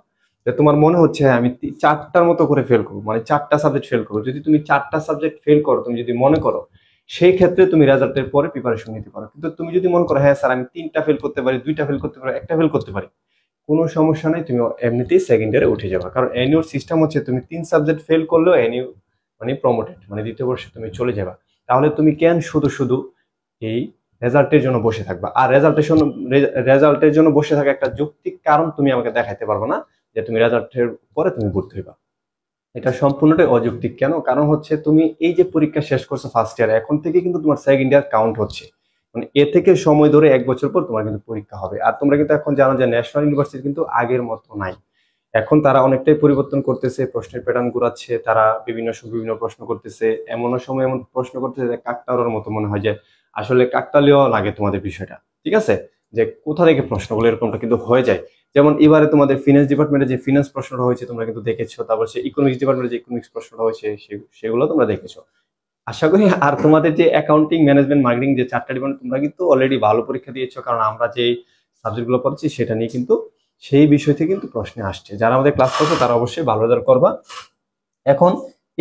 যে তোমার মনে হচ্ছে আমি 4টার মতো করে ফেল করবো, মানে 4টা সাবজেক্ট ফেল করবো, যদি তুমি 4টা সাবজেক্ট ফেল করো, তুমি যদি মনে করো, সেই ক্ষেত্রে তুমি রেজাল্টের পরে প্রিপারেশন নিতে পারো। কিন্তু তুমি যদি মনে করো হ্যাঁ স্যার আমি 3টা ফেল করতে পারি, 2টা ফেল করতে পারি, 1টা ফেল করতে পারি, কোনো সমস্যা নেই, তুমি এমনিতেই সেকেন্ড ইয়ারে উঠে যাবে। কারণ এনইউর সিস্টেম হচ্ছে তুমি 3 সাবজেক্ট ফেল করলেও এনইউ মানে প্রমোটেড, মানে দ্বিতীয় বর্ষে তুমি চলে যাবে। তাহলে তুমি কেন শুধু শুধু এই রেজাল্টের জন্য বসে থাকবা? আর রেজাল্টের জন্য বসে থাকা একটা যৌক্তিক কারণ তুমি আমাকে দেখাইতে পারবে না যে তুমি রেজাল্টের পরে তুমি ভর্তি হইবা। এটা সম্পূর্ণটাই অযৌক্তিক। কেন? কারণ হচ্ছে তুমি এই যে পরীক্ষা শেষ করছো ফার্স্ট ইয়ার, এখন থেকে কিন্তু তোমার সেকেন্ড ইয়ার কাউন্ট হচ্ছে, মানে এ থেকে সময় ধরে 1 বছর পর তোমার কিন্তু পরীক্ষা হবে। আর তোমরা কিন্তু এখন জানো যে ন্যাশনাল ইউনিভার্সিটি কিন্তু আগের মতো নাই, এখন তারা অনেকটাই পরিবর্তন করতেছে, প্রশ্নের প্যাটার্ন ঘুরাচ্ছে, তারা বিভিন্ন বিভিন্ন প্রশ্ন করতেছে, এমন সময় এমন প্রশ্ন করতেছে যে কাকতাড়ুয়ার মতো মনে হয় যে আসলে কাকতালীয় লাগে তোমাদের বিষয়টা, ঠিক আছে? যে কোথা থেকে প্রশ্নগুলো এরকমটা কিন্তু হয়ে যায়। যেমন এবারে তোমাদের ফিনান্স ডিপার্টমেন্টে যে ফিনান্স প্রশ্নটা হয়েছে তোমরা কিন্তু দেখেছো, তারপর সে ইকোনমিক্স ডিপার্টমেন্টে যে ইকোনমিক্স প্রশ্নটা হয়েছে সেগুলো তোমরা দেখেছো আশা করি। আর তোমাদের যে অ্যাকাউন্টিং, ম্যানেজমেন্ট, মার্কেটিং যে 4টা ডিপার্টমেন্ট, তোমরা কিন্তু অলরেডি ভালো পরীক্ষা দিয়েছো, কারণ আমরা যে সাবজেক্টগুলো পড়ছি সেটা নিয়ে কিন্তু সেই বিষয় থেকে কিন্তু প্রশ্নে আসছে। যারা আমাদের ক্লাস করছো তারা অবশ্যই ভালো রেজাল্ট করবা। এখন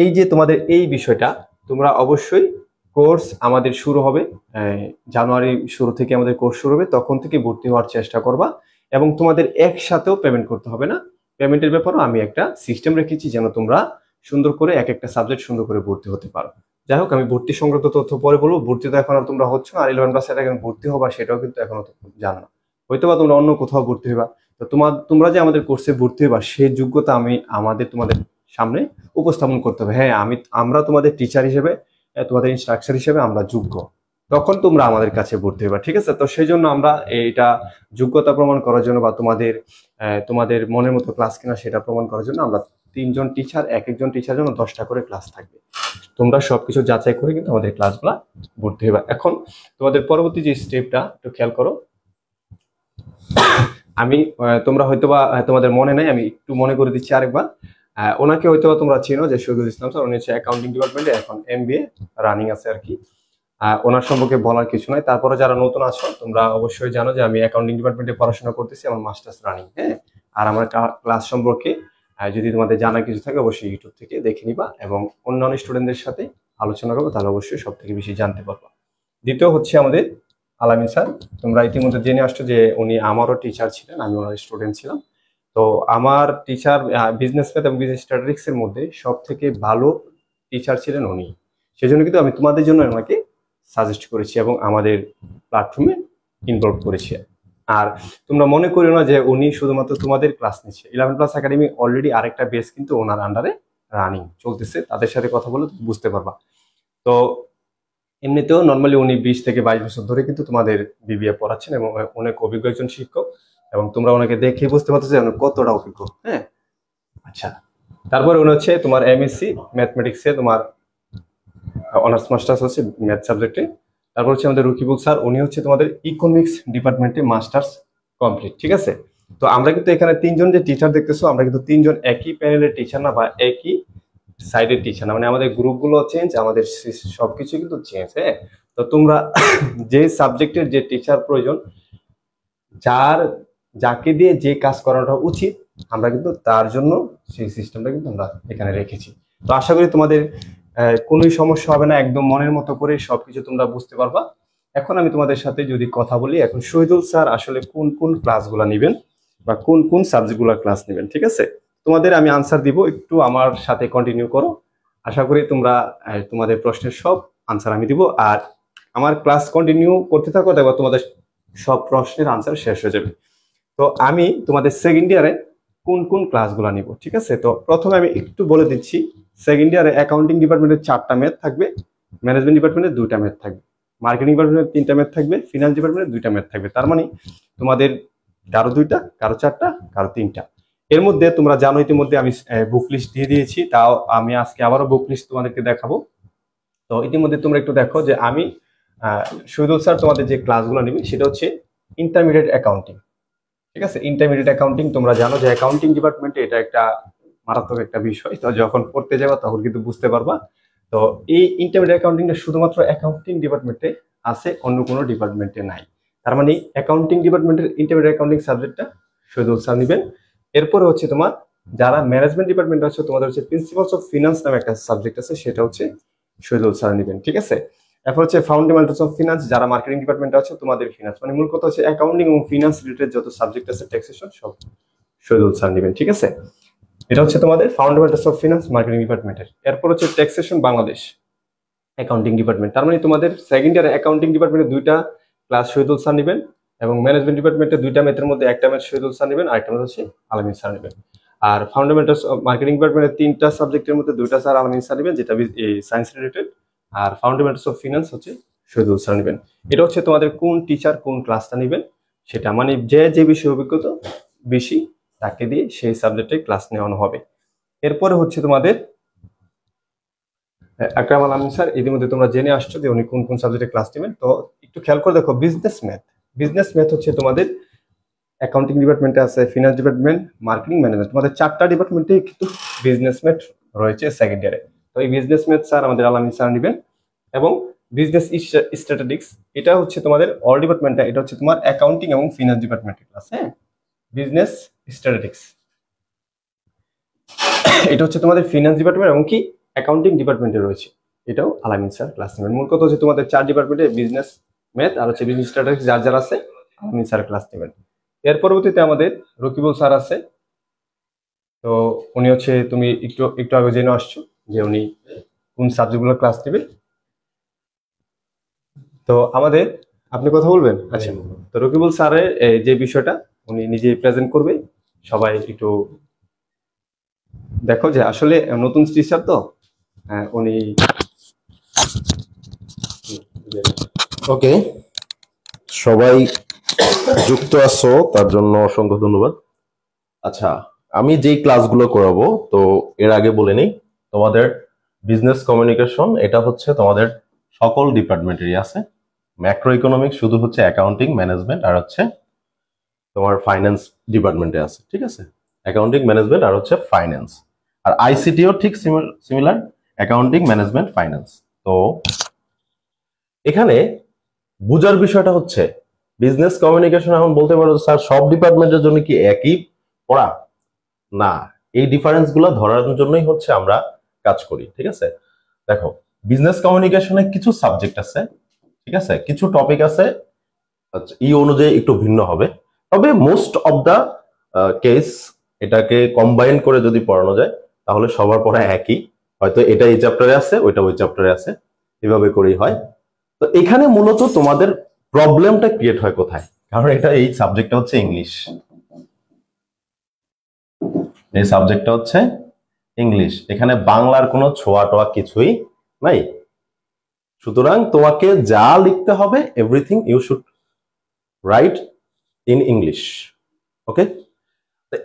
এই যে তোমাদের এই বিষয়টা, তোমরা অবশ্যই কোর্স আমাদের শুরু হবে জানুয়ারি শুরু থেকে আমাদের কোর্স শুরু হবে, তখন থেকে ভর্তি হওয়ার চেষ্টা করবা। এবং তোমাদের একসাথেও পেমেন্ট করতে হবে না, পেমেন্টের ব্যাপারেও আমি একটা সিস্টেম রেখেছি যেন তোমরা সুন্দর করে এক একটা সাবজেক্ট সুন্দর করে ভর্তি হতে পারো। যাই হোক, আমি ভর্তি সংক্রান্ত তথ্য পরে বলবো। ভর্তি তো এখন আর তোমরা হচ্ছে না, আর 11+ এর এখন ভর্তি হবা সেটাও কিন্তু এখনো জানো না, হয়তো বা তোমরা অন্য কোথাও ভর্তি হইবা। তো তোমরা যে আমাদের কোর্সে ভর্তি হইবা সেই যোগ্যতা তোমাদের সামনে উপস্থাপন করতে হবে। হ্যাঁ, আমরা তোমাদের টিচার হিসেবে, তোমাদের ইনস্ট্রাকচার হিসেবে আমরা যোগ্য, তখন তোমরা আমাদের কাছে ভর্তি হইবা, ঠিক আছে? তো সেই জন্য আমরা এইটা যোগ্যতা প্রমাণ করার জন্য বা তোমাদের মনের মতো ক্লাস কিনা সেটা প্রমাণ করার জন্য আমরা 3জন টিচার, এক একজন টিচার জন্য 10টা করে ক্লাস থাকবে। তোমরা সবকিছু যাচাই করে কিন্তু আমাদের ক্লাসগুলো ভর্তি হইবা। এখন তোমাদের পরবর্তী যে স্টেপটা একটু খেয়াল করো। আমি তোমরা হয়তোবা তোমাদের মনে নাই, আমি একটু মনে করে দিচ্ছি আরেকবার। ওনাকে হয়তোবা তোমরা চিনো যে শহীদুল ইসলাম স্যার, উনি হচ্ছে অ্যাকাউন্টিং ডিপার্টমেন্টে এখন MBA রানিং আছে আর কি। ওনার সম্পর্কে বলার কিছু নাই। তারপরে যারা নতুন আছো তোমরা অবশ্যই জানো যে আমি অ্যাকাউন্টিং ডিপার্টমেন্টে পড়াশোনা করতেছি, আমার মাস্টার্স রানিং। হ্যাঁ, আর আমার ক্লাস সম্পর্কে যদি তোমাদের জানা কিছু থাকে অবশ্যই ইউটিউব থেকে দেখে নিবা এবং অন্যান্য স্টুডেন্টদের সাথে আলোচনা করবো, তাহলে অবশ্যই সব থেকে বেশি জানতে পারবা। দ্বিতীয় হচ্ছে আমাদের আলামিন স্যার। তোমরা ইতিমধ্যে জেনে আসছো যে উনি আমারও টিচার ছিলেন, আমি ওনার স্টুডেন্ট ছিলাম। তো আমার টিচার বিজনেস ম্যাথ এবং বিজনেস স্ট্যাটিস্টিক্স এর মধ্যে সব থেকে ভালো টিচার ছিলেন উনি। সেজন্য কিন্তু আমি তোমাদের জন্য ওনাকে সাজেস্ট করেছি এবং আমাদের প্ল্যাটফর্মে ইনভলভ করেছি। আর তোমরা মনে করিও না যে উনি শুধুমাত্র তোমাদের ক্লাস নিচ্ছে। 11+ একাডেমি অলরেডি আরেকটা বেস কিন্তু ওনার আন্ডারে রানিং চলতেছে, তাদের সাথে কথা বলে বুঝতে পারবা। তো এমনিতেও নর্মালি উনি 20 থেকে 22 বছর ধরে কিন্তু তোমাদের BBA পড়াচ্ছেন এবং অনেক অভিজ্ঞ একজন শিক্ষক, এবং তোমরা ওনাকে দেখে বুঝতে পারতেছো যে কতটা অভিজ্ঞ। হ্যাঁ, আচ্ছা। তারপরে উনি হচ্ছে তোমার MSc ম্যাথমেটিক্সে তোমার অনার্স মাস্টার্স হচ্ছে ম্যাথ সাবজেক্টে। তারপর হচ্ছে আমাদের রকিবুল স্যার, উনি হচ্ছে তোমাদের ইকোনমিক্স ডিপার্টমেন্টে মাস্টার্স কমপ্লিট, ঠিক আছে? তো আমরা কিন্তু এখানে 3জন যে টিচার দেখতেছো, আমরা কিন্তু 3জন একই প্যানেলের টিচার না বা একই সাইডের টিচার না, মানে আমাদের গ্রুপগুলো চেঞ্জ, আমাদের সবকিছু কিন্তু চেঞ্জ। হ্যাঁ, তো তোমরা যে সাবজেক্টের যে টিচার প্রয়োজন, যাকে দিয়ে যে কাজ করাটা উচিত, আমরা কিন্তু তার জন্য সেই সিস্টেমটা কিন্তু আমরা এখানে রেখেছি। তো আশা করি তোমাদের কোনো সমস্যা হবে না, একদম মনের মতো করে সবকিছু তোমরা বুঝতে পারবা। এখন আমি তোমাদের সাথে যদি কথা বলি, এখন শহীদুল স্যার আসলে কোন কোন ক্লাসগুলো নেবেন বা কোন কোন সাবজেক্টগুলো ক্লাস নেবেন, ঠিক আছে? তোমাদের আমি আনসার দিব, একটু আমার সাথে কন্টিনিউ করো। আশা করি তোমরা তোমাদের প্রশ্নের সব আনসার আমি দিব। আর আমার ক্লাস কন্টিনিউ করতে থাকো, দেখো তোমাদের সব প্রশ্নের আনসার শেষ হয়ে যাবে। তো আমি তোমাদের সেকেন্ড ইয়ারে কোন কোন ক্লাসগুলো নিব, ঠিক আছে? তো প্রথমে আমি একটু বলে দিচ্ছি, সেকেন্ড ইয়ারে অ্যাকাউন্টিং ডিপার্টমেন্টের 4টা ম্যাথ থাকবে, ম্যানেজমেন্ট ডিপার্টমেন্টের 2টা ম্যাথ থাকবে, মার্কেটিং ডিপার্টমেন্টের 3টা ম্যাথ থাকবে, ফিনান্স ডিপার্টমেন্টের 2টা ম্যাথ থাকবে। তার মানে তোমাদের কারো 2টা, কারো 4টা, কারো 3টা। এর মধ্যে তোমরা জানো ইতিমধ্যে আমি বুক লিস্ট দিয়ে দিয়েছি, তাও আমি আজকে আবারও বুক লিস্ট তোমাদেরকে দেখাবো। তো ইতিমধ্যে তোমরা একটু দেখো যে আমি শহীদুল স্যার তোমাদের যে ক্লাসগুলো নিবে সেটা হচ্ছে ইন্টারমিডিয়েট অ্যাকাউন্টিং, ঠিক আছে? ইন্টারমিডিয়েট অ্যাকাউন্টিং তোমরা জানো যে অ্যাকাউন্টিং ডিপার্টমেন্টে এটা একটা মারাত্মক একটা বিষয়, তো যখন পড়তে যাবা তখন কিন্তু বুঝতে পারবা। তো এই ইন্টারমিডিয়েট অ্যাকাউন্টিংটা শুধুমাত্র অ্যাকাউন্টিং ডিপার্টমেন্টে আছে, অন্য কোনো ডিপার্টমেন্টে নাই। তার মানে অ্যাকাউন্টিং ডিপার্টমেন্টের ইন্টারমিডিয়েট অ্যাকাউন্টিং সাবজেক্টটা শহীদুল স্যার নেবেন। এরপরে হচ্ছে তোমার যারা ম্যানেজমেন্ট ডিপার্টমেন্টে আছে, তোমাদের হচ্ছে প্রিন্সিপালস অফ ফিনান্স নামে একটা সাবজেক্ট আছে, সেটা হচ্ছে শহীদুল স্যার নেবেন, ঠিক আছে? এরপর হচ্ছে ফাউন্ডামেন্টালস অফ ফিনান্স, যারা মার্কেটিং ডিপার্টমেন্টে আছে তোমাদের ফিনান্স, মানে মূল কথা হচ্ছে অ্যাকাউন্টিং এবং ফিনান্স রিলেটেড যত সাবজেক্ট আছে, ট্যাক্সেশন, সব শহীদুল স্যার নেবেন, ঠিক আছে? এটা হচ্ছে তোমাদের ফাউন্ডামেন্টালস অফ ফিনান্স মার্কেটিং ডিপার্টমেন্টের। এরপর হচ্ছে ট্যাক্সেশন বাংলাদেশ অ্যাকাউন্টিং ডিপার্টমেন্ট। তার মানে তোমাদের সেকেন্ড ইয়ারে অ্যাকাউন্টিং ডিপার্টমেন্টের 2টা ক্লাস শহীদুল স্যার নেবেন, এবং ম্যানেজমেন্ট ডিপার্টমেন্টের 2টা ম্যাথের মধ্যে একটা ম্যাথ শহীদুল স্যার নেবেন, আরেকটা ম্যাথ হচ্ছে আলামিন স্যার নেবেন। আর ফাউন্ডামেন্টালস অফ মার্কেটিং ডিপার্টমেন্টের 3টা সাবজেক্টের মধ্যে 2টা স্যার আলামিন স্যার নেবেন, যেটা সায়েন্স রিলেটেড, আর ফাউন্ডামেন্টালস অফ ফিনান্স হচ্ছে শহীদুল স্যার নেবেন। এটা হচ্ছে তোমাদের কোন টিচার কোন ক্লাসটা নেবেন সেটা, মানে যে বিষয়ে অভিজ্ঞতা বেশি তাকে দিয়ে সেই সাবজেক্টে ক্লাস নেওয়ানো হবে। এরপরে হচ্ছে তোমাদের আকরাম আল আমিন স্যার, ইতিমধ্যে তোমরা জেনে আসছো যে উনি কোন কোন সাবজেক্টে ক্লাস নেবেন। তো একটু খেয়াল করে দেখো, বিজনেস ম্যাথ। বিজনেস ম্যাথ হচ্ছে তোমাদের অ্যাকাউন্টিং ডিপার্টমেন্টে আছে, ফিনান্স ডিপার্টমেন্ট, মার্কেটিং, ম্যানেজমেন্ট, তোমাদের 4টা ডিপার্টমেন্টে কিন্তু বিজনেস ম্যাথ রয়েছে সেকেন্ড ইয়ারে। তো এই বিজনেস ম্যাথ স্যার আমাদের আলামিন স্যার নেবেন। এবং বিজনেস স্ট্র্যাটেজিক্স, এটা হচ্ছে তোমাদের অল ডিপার্টমেন্টে, এটা হচ্ছে তোমার অ্যাকাউন্টিং এবং ফিনান্স ডিপার্টমেন্টের ক্লাস। হ্যাঁ, বিজনেস স্ট্র্যাটেজিক্স এটা হচ্ছে তোমাদের ফিনান্স ডিপার্টমেন্ট এবং কি অ্যাকাউন্টিং ডিপার্টমেন্টে রয়েছে, এটাও আলামিন স্যার ক্লাস নেবেন। মূল কথা হচ্ছে তোমাদের 4 ডিপার্টমেন্টে বিজনেস ম্যাথ আর হচ্ছে বিজনেস স্ট্র্যাটেজিক্স যার যার আছে, আলামিন স্যার ক্লাস নেবেন। এর পরবর্তীতে আমাদের রকিবুল স্যার আছে। তো উনি হচ্ছে, তুমি একটু একটু আগে জেনে আসছো যে উনি কোন সাবজেক্টগুলো ক্লাস নেবে। তো আমাদের, আপনি কথা বলবেন? আচ্ছা, তো রকিবুল স্যারের যে বিষয়টা উনি নিজে প্রেজেন্ট করবে, সবাই একটু দেখো যে আসলে নতুন টিচার তো উনি। ওকে, সবাই যুক্ত আছো তার জন্য অসংখ্য ধন্যবাদ। আচ্ছা, আমি যেই ক্লাসগুলো করাবো, তো এর আগে বলে নিই, তোমাদের বিজনেস কমিউনিকেশন এটা হচ্ছে তোমাদের সকল ডিপার্টমেন্টেরই আছে। ম্যাক্রো ইকোনমিক্স শুধু হচ্ছে অ্যাকাউন্টিং, ম্যানেজমেন্ট আর হচ্ছে তোমার ফাইন্যান্স ডিপার্টমেন্টে আছে, ঠিক আছে? অ্যাকাউন্টিং, ম্যানেজমেন্ট আর হচ্ছে ফাইন্যান্স। আর আইসিটিও ঠিক সিমিলার, অ্যাকাউন্টিং, ম্যানেজমেন্ট, ফাইন্যান্স। তো এখানে বুঝার বিষয়টা হচ্ছে বিজনেস কমিউনিকেশন। এখন বলতে পারো স্যার সব ডিপার্টমেন্টের জন্য কি একই পড়া? না, এই ডিফারেন্স গুলো ধরার জন্যই হচ্ছে আমরা কাজ করি, ঠিক আছে? দেখো, বিজনেস কমিউনিকেশনে কিছু সাবজেক্ট আছে, ঠিক আছে, কিছু টপিক আছে এই অনুযায়ী একটু ভিন্ন হবে, তবে মোস্ট অফ দা কেস এটাকে কম্বাইন করে যদি পড়ানো যায় তাহলে সবার পড়া একই, হয়তো এটা এই চ্যাপ্টারে আছে, ওইটা ওই চ্যাপ্টারে আছে, এভাবে করেই হয়। তো এখানে মূলত তোমাদের প্রবলেমটা ক্রিয়েট হয় কোথায়? কারণ এটা এই সাবজেক্টটা হচ্ছে ইংলিশ, এই সাবজেক্টটা হচ্ছে ইংলিশ, এখানে বাংলার কোনো ছোঁয়া টোয়া কিছুই নাই। সুতরাং তোমাকে যা লিখতে হবে everything you should write in English. Okay,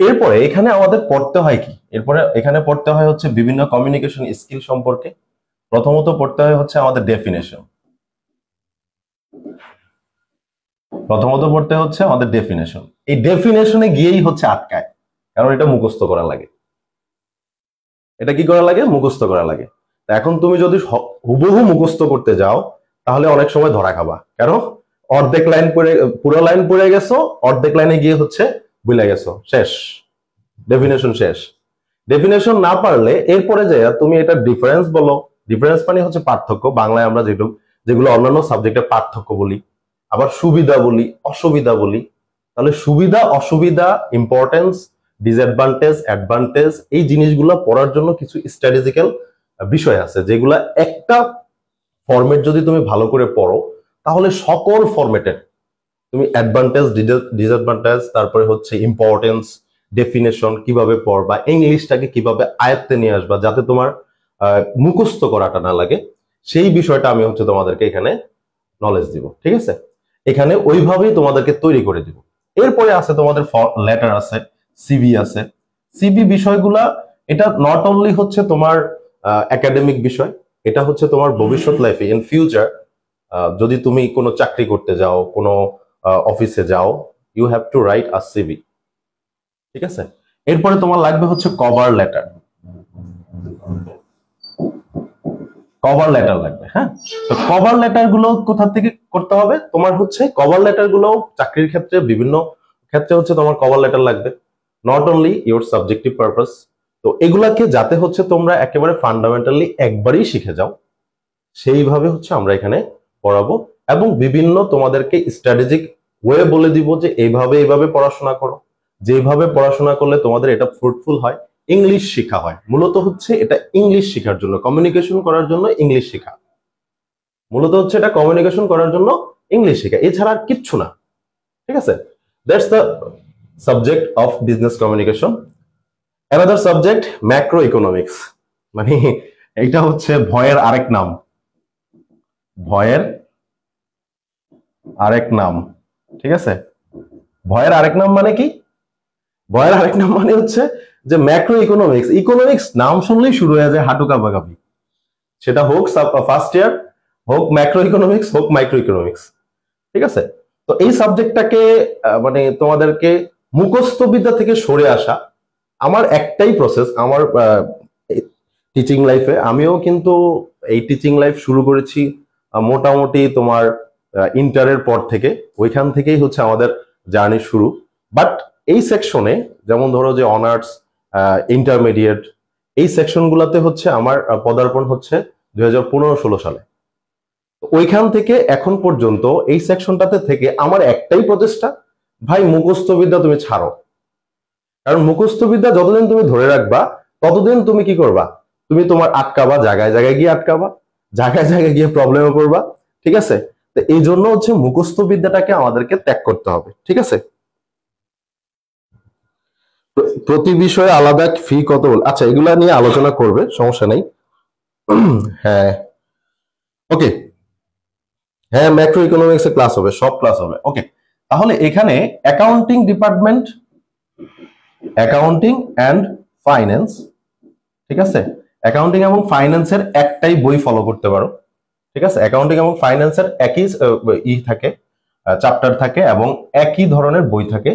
এরপরে এখানে আমাদের পড়তে হয় কি? এরপরে এখানে পড়তে হয় হচ্ছে বিভিন্ন কমিউনিকেশন স্কিল সম্পর্কে। প্রথমত পড়তে হয় হচ্ছে আমাদের ডেফিনেশন। এই ডেফিনেশনে গিয়েই হচ্ছে আটকায়, কারণ এটা মুখস্থ করা লাগে। এটা কি করা লাগে? মুখস্থ করা লাগে। তা এখন তুমি যদি হুবহু মুখস্থ করতে যাও তাহলে অনেক সময় ধরা খাবা। কেন? অর্ধেক লাইন পড়ে, পুরো লাইন পড়ে গেছো, অর্ধেক লাইনে গিয়ে হচ্ছে ভুলে গেছো, শেষ, ডেফিনেশন শেষ। ডেফিনেশন না পারলে এরপরে যে তুমি এটা ডিফারেন্স বলো, ডিফারেন্স মানে হচ্ছে পার্থক্য, বাংলায় আমরা যেগুলো অন্যান্য সাবজেক্টে পার্থক্য বলি, আবার সুবিধা বলি, অসুবিধা বলি। তাহলে সুবিধা, অসুবিধা, ইম্পর্টেন্স, ডিসঅ্যাডভান্টেজ, অ্যাডভান্টেজ, এই জিনিসগুলো পড়ার জন্য কিছু স্ট্র্যাটেজিক্যাল বিষয় আছে, যেগুলা একটা ফরম্যাট যদি তুমি ভালো করে পড়ো তাহলে সকল ফরম্যাটের তুমি অ্যাডভান্টেজ, ডিসঅ্যাডভান্টেজ, তারপরে হচ্ছে ইম্পর্টেন্স, ডেফিনেশন কিভাবে পড়বা, ইংলিশটাকে কিভাবে আয়ত্তে নিয়ে আসবা যাতে তোমার মুখস্থ করাটা না লাগে, সেই বিষয়টা আমি হচ্ছে তোমাদেরকে এখানে নলেজ দিব। ঠিক আছে, এখানে ওইভাবেই তোমাদেরকে তৈরি করে দিব। এরপরে আছে তোমাদের লেটার আছে, সিভি আছে। সিভি বিষয়গুলা এটা নট অনলি হচ্ছে তোমার একাডেমিক বিষয়, এটা হচ্ছে তোমার ভবিষ্যৎ লাইফে ইন ফিউচার যদি তুমি কোনো চাকরি করতে যাও, কোনো অফিসে যাও, you have to write a CV. ঠিক আছে, এরপরে তোমার লাগবে হচ্ছে কভার লেটার। কভার লেটার লাগবে। হ্যাঁ, তো কভার লেটার গুলো কোথা থেকে করতে হবে? তোমার হচ্ছে কভার লেটার গুলো চাকরির ক্ষেত্রে বিভিন্ন ক্ষেত্রে হচ্ছে তোমার কভার লেটার লাগবে, not only your subjective purpose. তো এগুলাকে যাতে হচ্ছে তোমরা একেবারে ফান্ডামেন্টালি একবারই শিখে যাও, সেইভাবে হচ্ছে আমরা এখানে পড়াবো এবং বিভিন্ন তোমাদেরকে স্ট্র্যাটেজিক ওয়ে বলে দিব যে এইভাবে এইভাবে পড়াশোনা করো, যেভাবে পড়াশোনা করলে তোমাদের এটা ফ্রুটফুল হয়, ইংলিশ শেখা হয়। মূলত হচ্ছে এটা ইংলিশ শেখার জন্য, কমিউনিকেশন করার জন্য ইংলিশ শেখা, মূলত হচ্ছে এটা কমিউনিকেশন করার জন্য ইংলিশ শেখা, এছাড়া আর কিচ্ছু না। ঠিক আছে, that's the subject of business communication. Another subject macroeconomics, মানে এটা হচ্ছে ভয়ের আরেক নাম, ভয়ের আরেক নাম। ঠিক আছে, ভয়ের আরেক নাম মানে কি? ভয়ের আরেক নাম মানে হচ্ছে যে ম্যাক্রো ইকোনমিক্স। ইকোনমিক্স নাম শুনলেই শুরু হয়ে যায় হাঁটু কাঁপাকাঁপি, সেটা হোক ফার্স্ট ইয়ার, হোক ম্যাক্রো ইকোনমিক্স, হোক মাইক্রো ইকোনমিক্স। ঠিক আছে, তো এই সাবজেক্টটাকে মানে তোমাদেরকে মুখস্থ বিদ্যা থেকে সরে আসা আমার একটাই প্রসেস। আমার টিচিং লাইফে আমিও কিন্তু এই টিচিং লাইফ শুরু করেছি মোটামুটি তোমার ইন্টারের পর থেকে, ওইখান থেকেই হচ্ছে আমাদের জার্নি শুরু। বাট এই সেকশনে যেমন ধরো যে অনার্স, ইন্টারমিডিয়েট, এই সেকশন গুলাতে হচ্ছে আমার পদার্পণ হচ্ছে 2015-16 সালে। ওইখান থেকে এখন পর্যন্ত এই সেকশনটাতে থেকে আমার একটাই প্রচেষ্টা, ভাই মুখস্থ বিদ্যা তুমি ছাড়ো। কারণ মুখস্থ বিদ্যা যতদিন তুমি ধরে রাখবা ততদিন তুমি কি করবা, তুমি তোমার আটকাবা, জায়গায় জায়গায় গিয়ে আটকাবা, জায়গায় জায়গায় গিয়ে প্রবলেমে পড়বা। ঠিক আছে, তো এই জন্য হচ্ছে মুখস্থ বিদ্যাটাকে আমাদেরকে ত্যাগ করতে হবে। ঠিক আছে, প্রতি বিষয়ে আলাদা ফি কত? আচ্ছা, এগুলা নিয়ে আলোচনা করবে, সমস্যা নেই। হ্যাঁ, ওকে, হ্যাঁ, ম্যাক্রো ইকোনমিক্স এর ক্লাস হবে, সব ক্লাস হবে। ওকে, তাহলে এখানে accounting department, accounting and finance. ঠিক আছে, অ্যাকাউন্টিং এবং ফাইন্যান্সের একটাই বই ফলো করতে পারো। ঠিক আছে, অ্যাকাউন্টিং এবং ফাইন্যান্সের একই থাকে, চ্যাপ্টার থাকে এবং একই ধরনের বই থাকে।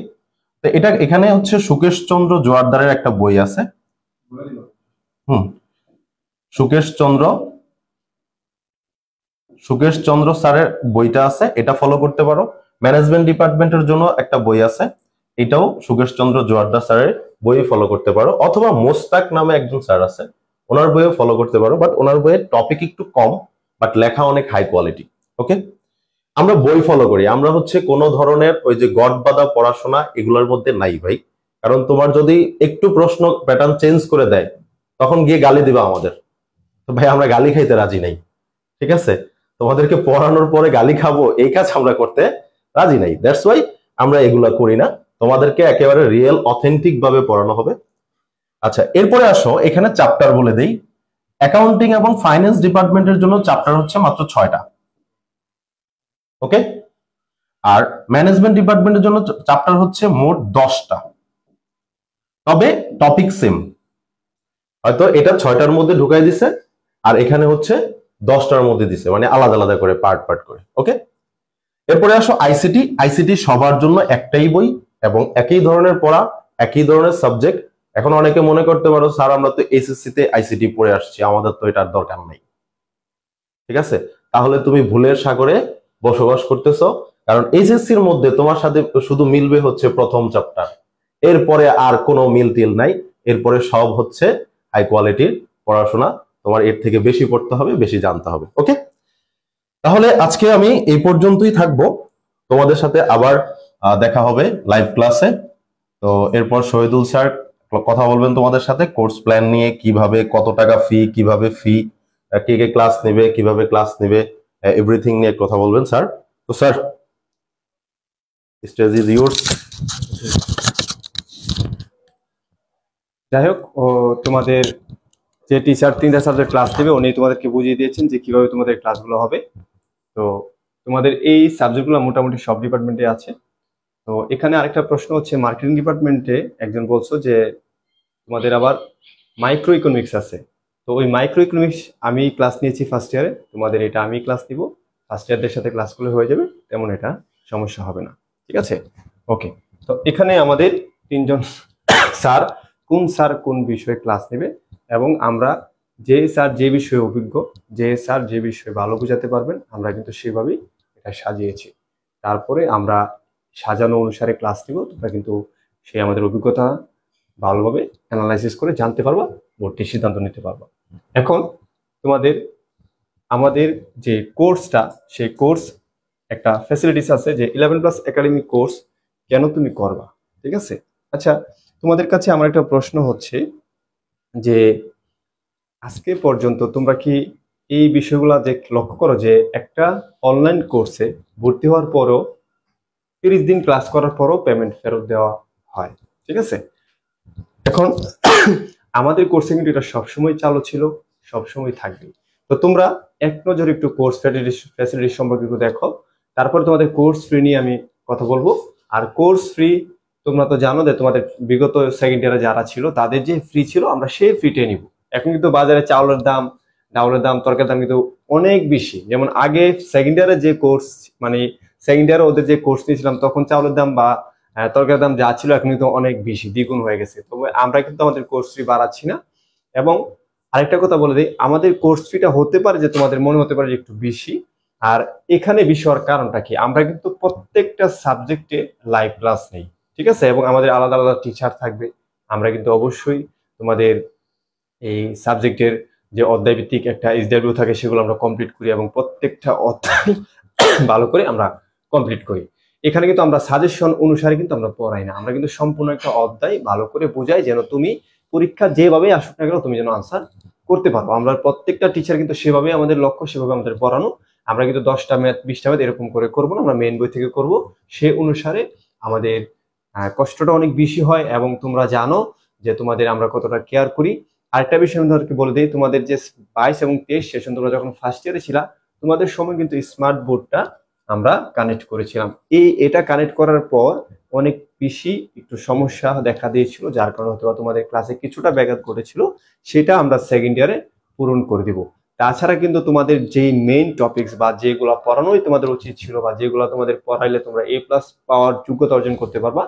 তো এটা এখানে হচ্ছে সুকেশ চন্দ্র জোয়ারদারের একটা বই আছে, সুকেশ চন্দ্র স্যারের বইটা আছে, এটা ফলো করতে পারো। ম্যানেজমেন্ট ডিপার্টমেন্টের জন্য একটা বই আছে, এটাও সুকেশ চন্দ্র জোয়ারদার স্যারের বই ফলো করতে পারো, অথবা মোস্তাক নামে একজন স্যার আছে, ওনার বইও ফলো করতে পারো। বাট ওনার বইয়ের টপিক একটু কম, বাট লেখা অনেক হাই কোয়ালিটি। ওকে, আমরা বই ফলো করি, আমরা হচ্ছে কোনো ধরনের ওই যে গড বাঁধা পড়াশোনা এগুলোর মধ্যে নাই ভাই। কারণ তোমার যদি একটু প্রশ্ন প্যাটার্ন চেঞ্জ করে দেয় তখন গিয়ে গালি দিবা আমাদের, তো ভাই আমরা গালি খাইতে রাজি নাই। ঠিক আছে, তোমাদেরকে পড়ানোর পরে গালি খাবো এই কাজ আমরা করতে রাজি নাই, দ্যাটস ওয়াই আমরা এগুলা করি না, তোমাদেরকে একেবারে রিয়েল অথেন্টিক ভাবে পড়ানো হবে। আচ্ছা, এরপরে আসো এখানে চ্যাপ্টার বলে দেই। অ্যাকাউন্টিং এবং ফাইন্যান্স ডিপার্টমেন্টের জন্য চ্যাপ্টার হচ্ছে মাত্র 6টা। ওকে, আর ম্যানেজমেন্ট ডিপার্টমেন্টের জন্য চ্যাপ্টার হচ্ছে মোট 10টা, তবে টপিক সেম। হয়তো এটা 6টার মধ্যে ঢুকাই দিছে আর এখানে হচ্ছে 10টার মধ্যে দিছে, মানে আলাদা আলাদা করে পার্ট পার্ট করে। ওকে, এরপরে আসো আইসিটি। আইসিটি সবার জন্য একটাই বই এবং একই ধরনের পড়া, একই ধরনের সাবজেক্ট। এখন অনেকে মনে করতে পারো স্যার আমরা তো এসএসসি তে আইসিটি পড়ে আসছি, আমাদের তো এটার দরকার নাই। ঠিক আছে, তাহলে তুমি ভুলের সাগরে বসবাস করতেছো। কারণ এইচএসসির মধ্যে তোমার সাথে শুধু মিলবে হচ্ছে প্রথম চ্যাপ্টার, এরপরে আর কোনো মিল টিল নাই, এরপরে সব হচ্ছে হাই কোয়ালিটির পড়াশোনা, তোমার এর থেকে বেশি পড়তে হবে, বেশি জানতে হবে। ওকে, তাহলে আজকে আমি এই পর্যন্তই থাকবো, তোমাদের সাথে আবার দেখা হবে লাইভ ক্লাসে। তো এরপর শহীদুল স্যার কথা বলবেন তোমাদের সাথে কোর্স প্ল্যান নিয়ে, কিভাবে কত টাকা ফি, কিভাবে ফি, কে কে ক্লাস নেবে, কিভাবে ক্লাস নেবে, এভরিথিং নিয়ে কথা বলবেন স্যার। তো স্যার, স্টেজ ইজ ইয়োর্স। যাই হোক, তোমাদের যে টিচার 3টা সাবজেক্ট ক্লাস নেবে উনি তোমাদেরকে বুঝিয়ে দিয়েছেন যে কিভাবে তোমাদের ক্লাসগুলো হবে। তো তোমাদের এই সাবজেক্টগুলো মোটামুটি সব ডিপার্টমেন্টে আছে। তো এখানে আরেকটা প্রশ্ন হচ্ছে, মার্কেটিং ডিপার্টমেন্টে একজন বলছো যে তোমাদের আবার মাইক্রো ইকোনমিক্স আছে। তো ওই মাইক্রো ইকোনমিক্স আমি ক্লাস নিয়েছি ফার্স্ট ইয়ারে, তোমাদের এটা আমি ক্লাস নিব, ফার্স্ট ইয়ারদের সাথে ক্লাসগুলো হয়ে যাবে, তেমন এটা সমস্যা হবে না। ঠিক আছে, ওকে। তো এখানে আমাদের 3জন স্যার কোন বিষয়ে ক্লাস নেবে, এবং আমরা যে স্যার যে বিষয়ে অভিজ্ঞ, যে স্যার যে বিষয়ে ভালো বোঝাতে পারবেন, আমরা কিন্তু সেভাবেই এটা সাজিয়েছি। তারপরে আমরা সাজানো অনুসারে ক্লাস নিব, তোমরা কিন্তু সে আমাদের অভিজ্ঞতা ভালোভাবে অ্যানালাইসিস করে জানতে পারবা, ভর্তির সিদ্ধান্ত নিতে পারবা। এখন তোমাদের আমাদের যে কোর্সটা, সেই কোর্স একটা ফ্যাসিলিটিস আছে যে 11+ একাডেমিক কোর্স কেন তুমি করবা। ঠিক আছে, আচ্ছা, তোমাদের কাছে আমার একটা প্রশ্ন হচ্ছে যে আজকে পর্যন্ত তোমরা কি এই বিষয়গুলো যে লক্ষ্য করো যে একটা অনলাইন কোর্সে ভর্তি হওয়ার পরও 30 দিন ক্লাস করার পরও পেমেন্ট ফেরত দেওয়া হয়। ঠিক আছে, এখন আমাদের কোর্সে কিন্তু এটা সবসময় চালু ছিল, সবসময় থাকবে। তো তোমরা এক নজর একটু কোর্স ফ্যাসিলিটি সম্পর্কে একটু দেখো, তারপরে তোমাদের কোর্স ফ্রি নিয়ে আমি কথা বলবো। আর কোর্স ফ্রি তোমরা তো জানো যে তোমাদের বিগত সেকেন্ড ইয়ারে যারা ছিল তাদের যে ফ্রি ছিল আমরা সেই ফ্রিটাই নিব। এখন কিন্তু বাজারে চাউলের দাম, ডাউলের দাম, তরকারির দাম কিন্তু অনেক বেশি। যেমন আগে সেকেন্ড ইয়ারে যে কোর্স, মানে সেকেন্ড ইয়ারে ওদের যে কোর্স নিয়েছিলাম তখন চাউলের দাম বা তরকারির দাম যা ছিল এখন কিন্তু অনেক বেশি, দ্বিগুণ হয়ে গেছে। তবে আমরা কিন্তু আমাদের কোর্স ফি বাড়াচ্ছি না। এবং আরেকটা কথা বলে দিই, আমাদের কোর্স ফিটা হতে পারে যে তোমাদের মনে হতে পারে যে একটু বেশি। আর এখানে বেশি হওয়ার কারণটা কি, আমরা কিন্তু প্রত্যেকটা সাবজেক্টে লাইভ ক্লাস নেই। ঠিক আছে, এবং আমাদের আলাদা আলাদা টিচার থাকবে। আমরা কিন্তু অবশ্যই তোমাদের এই সাবজেক্টের যে অধ্যায় ভিত্তিক একটা SW থাকে সেগুলো আমরা কমপ্লিট করি, এবং প্রত্যেকটা অধ্যায় ভালো করে আমরা কমপ্লিট করি। এখানে কিন্তু আমরা সাজেশন অনুসারে কিন্তু আমরা পড়াই না, আমরা কিন্তু সম্পূর্ণ একটা অধ্যায় ভালো করে বোঝাই যেন তুমি পরীক্ষা যেভাবে আসুক না কেন তুমি যেন আনসার করতে পারো। আমরা প্রত্যেকটা টিচার কিন্তু সেভাবে আমাদের লক্ষ্য, সেভাবে আমাদের পড়ানো। আমরা কিন্তু 10টা ম্যাথ 20টা ম্যাথ এরকম করে করবো না, আমরা মেইন বই থেকে করব। সে অনুসারে আমাদের কষ্টটা অনেক বেশি হয়, এবং তোমরা জানো যে তোমাদের আমরা কতটা কেয়ার করি। আরেকটা বিষয় আমি তোমাদেরকে বলে দিই, তোমাদের যে 22 এবং 23 সেশন তোমরা যখন ফার্স্ট ইয়ারে ছিলা তোমাদের সময় কিন্তু স্মার্ট বোর্ডটা আমরা কানেক্ট করেছিলাম। এটা কানেক্ট করার পর অনেক বেশি একটু সমস্যা দেখা দিয়েছিল, যার কারণে হয়তো তোমাদের ক্লাসে কিছুটা ব্যাঘাত ঘটেছিল, সেটা আমরা সেকেন্ড ইয়ারে পূরণ করে দিব। তাছাড়া কিন্তু তোমাদের যেই মেইন টপিকস বা যেগুলো পড়ানোই তোমাদের উচিত ছিল, বা যেগুলো তোমাদের পড়াইলে তোমরা A+ পাওয়ার যোগ্যতা অর্জন করতে পারবা,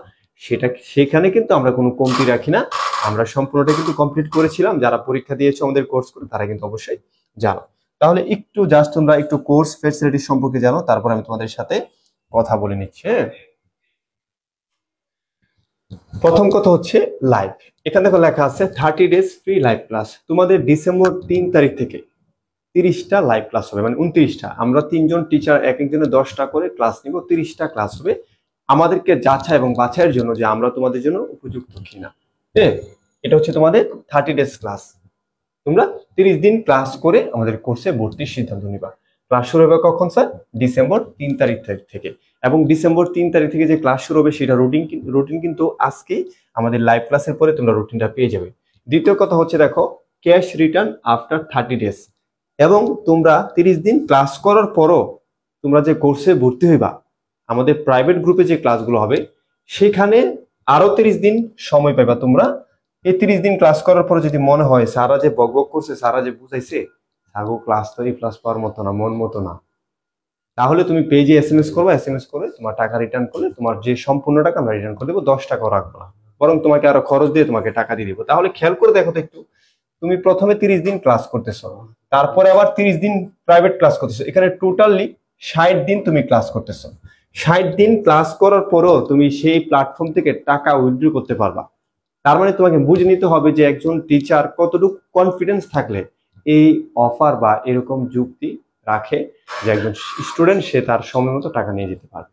সেখানে কিন্তু আমরা কোনো কমতি রাখি না। আমরা সম্পূর্ণটা কিন্তু কমপ্লিট করেছিলাম। যারা পরীক্ষা দিয়েছে আমাদের কোর্স করে তারা কিন্তু অবশ্যই জানো। তাহলে একটু জাস্ট তোমরা একটু কোর্স ফ্যাসিলিটি সম্পর্কে জানো, তারপর আমি তোমাদের সাথে কথা বলে নিচ্ছি। প্রথম কথা হচ্ছে লাইভ। এখানে দেখো লেখা আছে 30 ডেজ ফ্রি লাইভ ক্লাস। তোমাদের ডিসেম্বর 3 তারিখ থেকে 30টা লাইভ ক্লাস হবে, মানে 29টা। আমরা 3জন টিচার এক একজনের 10টা করে ক্লাস নিব, 30টা ক্লাস হবে আমাদেরকে যাচাই এবং বাছাইয়ের জন্য যে আমরা তোমাদের জন্য উপযুক্ত কিনা। হ্যাঁ, এটা হচ্ছে তোমাদের 30 ডেজ ক্লাস। তোমরা 30 দিন ক্লাস করে আমাদের কোর্সে ভর্তির সিদ্ধান্ত নিবা। ক্লাস শুরু হবে কখন স্যার? ডিসেম্বর 3 তারিখ থেকে। এবং ডিসেম্বর 3 তারিখ থেকে যে ক্লাস শুরু হবে সেটা রুটিন কিন্তু আজকেই আমাদের লাইভ ক্লাসের পরে তোমরা রুটিনটা পেয়ে যাবে। দ্বিতীয় কথা হচ্ছে দেখো, ক্যাশ রিটার্ন আফটার 30 ডেজ। এবং তোমরা 30 দিন ক্লাস করার পরও তোমরা যে কোর্সে ভর্তি হইবা, আমাদের প্রাইভেট গ্রুপে যে ক্লাসগুলো হবে সেখানে আরো 30 দিন সময় পাইবা তোমরা। এই 30 দিন ক্লাস করার পরে যদি মনে হয় সারা যে বকবক করছে, সারা যে বুঝাইছে, সাগো ক্লাস তো এই ক্লাস পাওয়ার মতো না, মন মতো না, তাহলে তুমি পেজে SMS করবে, SMS করে তোমার টাকা রিটার্ন করলে তোমার যে সম্পূর্ণ টাকা আমরা রিটার্ন করে দেবো, 10 টাকাও রাখবো না, বরং তোমাকে আরো খরচ দিয়ে তোমাকে টাকা দিয়ে দিব। তাহলে খেয়াল করে দেখো তো একটু, তুমি প্রথমে 30 দিন ক্লাস করতেছো, তারপরে আবার 30 দিন প্রাইভেট ক্লাস করতেছো, এখানে টোটালি 60 দিন তুমি ক্লাস করতেছো। 60 দিন ক্লাস করার পরও তুমি সেই প্ল্যাটফর্ম থেকে টাকা উইথড্র করতে পারবা। তার মানে তোমাকে বুঝে নিতে হবে যে একজন টিচার কতটুকু কনফিডেন্স থাকলে এই অফার বা এরকম যুক্তি রাখে যে একজন স্টুডেন্ট সে তার সময় মতো টাকা নিয়ে যেতে পারবে।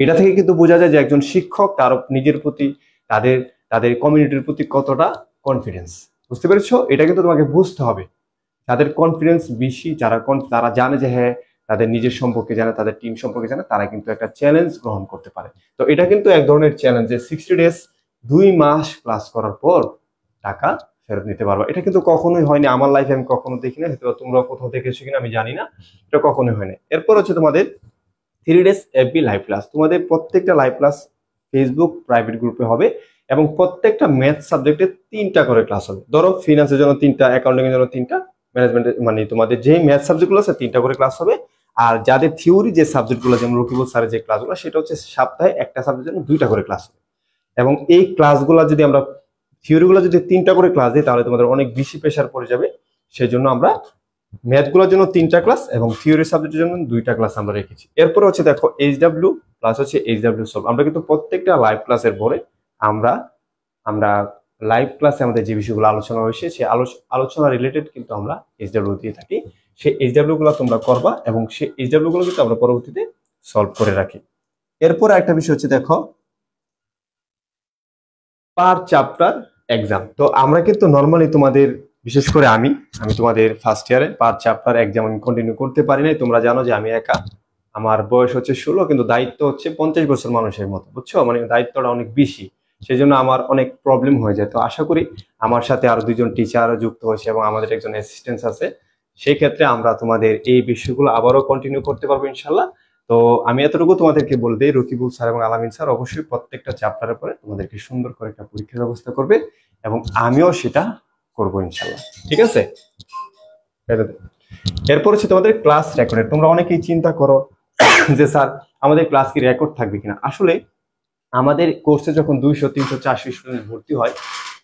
এটা থেকে কিন্তু বোঝা যায় যে একজন শিক্ষক তার নিজের প্রতি তাদের তাদের কমিউনিটির প্রতি কতটা কনফিডেন্স। বুঝতে পেরেছো? এটা কিন্তু তোমাকে বুঝতে হবে। যাদের কনফিডেন্স বেশি, তারা জানে যে হ্যাঁ তাদের নিজের সম্পর্কে জানে, তাদের টিম সম্পর্কে জানে, তারা কিন্তু একটা চ্যালেঞ্জ গ্রহণ করতে পারে। তো এটা কিন্তু এক ধরনের চ্যালেঞ্জ যে 60 ডেজ 2 মাস ক্লাস করার পর টাকা ফেরত নিতে পারবা। এটা কিন্তু কখনোই হয়নি আমার লাইফে, আমি কখনো দেখি না, হয়তো তোমরা কোথাও দেখেছো কিনা আমি জানি না, এটা কখনোই হয়নি। এরপর হচ্ছে তোমাদের 3 ডেজ এফবি লাইভ ক্লাস। তোমাদের প্রত্যেকটা লাইভ ক্লাস ফেসবুক প্রাইভেট গ্রুপে হবে এবং প্রত্যেকটা ম্যাথ সাবজেক্টে 3টা করে ক্লাস হবে। ধরো ফিনান্সের জন্য 3টা, অ্যাকাউন্টিং এর জন্য 3টা, ম্যানেজমেন্টের মানে তোমাদের যে ম্যাথ সাবজেক্টগুলো আছে 3টা করে ক্লাস হবে। আর যাদের থিওরি যে সাবজেক্টগুলো, যেমন রকিবুল স্যারের যে ক্লাসগুলো, সেটা হচ্ছে সপ্তাহে একটা সাবজেক্টের জন্য 2টা করে ক্লাস হবে। এবং এই ক্লাসগুলো যদি আমরা থিওরিগুলো যদি 3টা করে ক্লাস দিই তাহলে তোমাদের অনেক বেশি প্রেশার পড়ে যাবে। সেই জন্য আমরা ম্যাথগুলোর জন্য 3টা ক্লাস এবং থিওরি সাবজেক্টের জন্য 2টা ক্লাস আমরা রেখেছি। এরপর হচ্ছে দেখো এইচডব্লিউ প্লাস হচ্ছে এইচডব্লিউ সলভ। আমরা কিন্তু প্রত্যেকটা লাইভ ক্লাসের পরে আমরা আমরা লাইভ ক্লাসে আমাদের যে বিষয়গুলো আলোচনা হয়েছে সেই আলোচনা রিলেটেড কিন্তু আমরা এইচডব্লিউ দিয়ে থাকি। সেই এইচডব্লিউ গুলো তোমরা করবা এবং সেই এইচডব্লিউ গুলো কিন্তু আমরা পরবর্তীতে সলভ করে রাখি। এরপর একটা বিষয় হচ্ছে দেখো পার চ্যাপ্টার এক্সাম। তো আমরা কিন্তু নর্মালি তোমাদের, বিশেষ করে আমি তোমাদের ফার্স্ট ইয়ারে পার চ্যাপ্টার এক্সাম আমি কন্টিনিউ করতে পারি নাই। তোমরা জানো যে আমি একা, আমার বয়স হচ্ছে 16 কিন্তু দায়িত্ব হচ্ছে 50 বছর মানুষের মতো, বুঝছো? মানে দায়িত্বটা অনেক বেশি, সেই জন্য আমার অনেক প্রবলেম হয়ে যায়। তো আশা করি আমার সাথে আরো 2জন টিচার যুক্ত হয়েছে এবং আমাদের একজন অ্যাসিস্ট্যান্ট আছে, সেই ক্ষেত্রে আমরা তোমাদের এই বিষয়গুলো আবারও কন্টিনিউ করতে পারবো ইনশাল্লাহ। তো আমি এতটুকু তোমাদেরকে বলে দিই, রকিবুল স্যার এবং আলামিন স্যার অবশ্যই প্রত্যেকটা চ্যাপ্টারের পরে তোমাদেরকে সুন্দর করে একটা পরীক্ষার ব্যবস্থা করবে এবং আমিও সেটা করবো ইনশাল্লাহ। ঠিক আছে? এরপর হচ্ছে তোমাদের ক্লাস রেকর্ডেড। তোমরা অনেকেই চিন্তা করো যে স্যার আমাদের ক্লাস কি রেকর্ড থাকবে কিনা। আসলে আমাদের কোর্সে যখন 200, 300, 400 স্টুডেন্ট ভর্তি হয়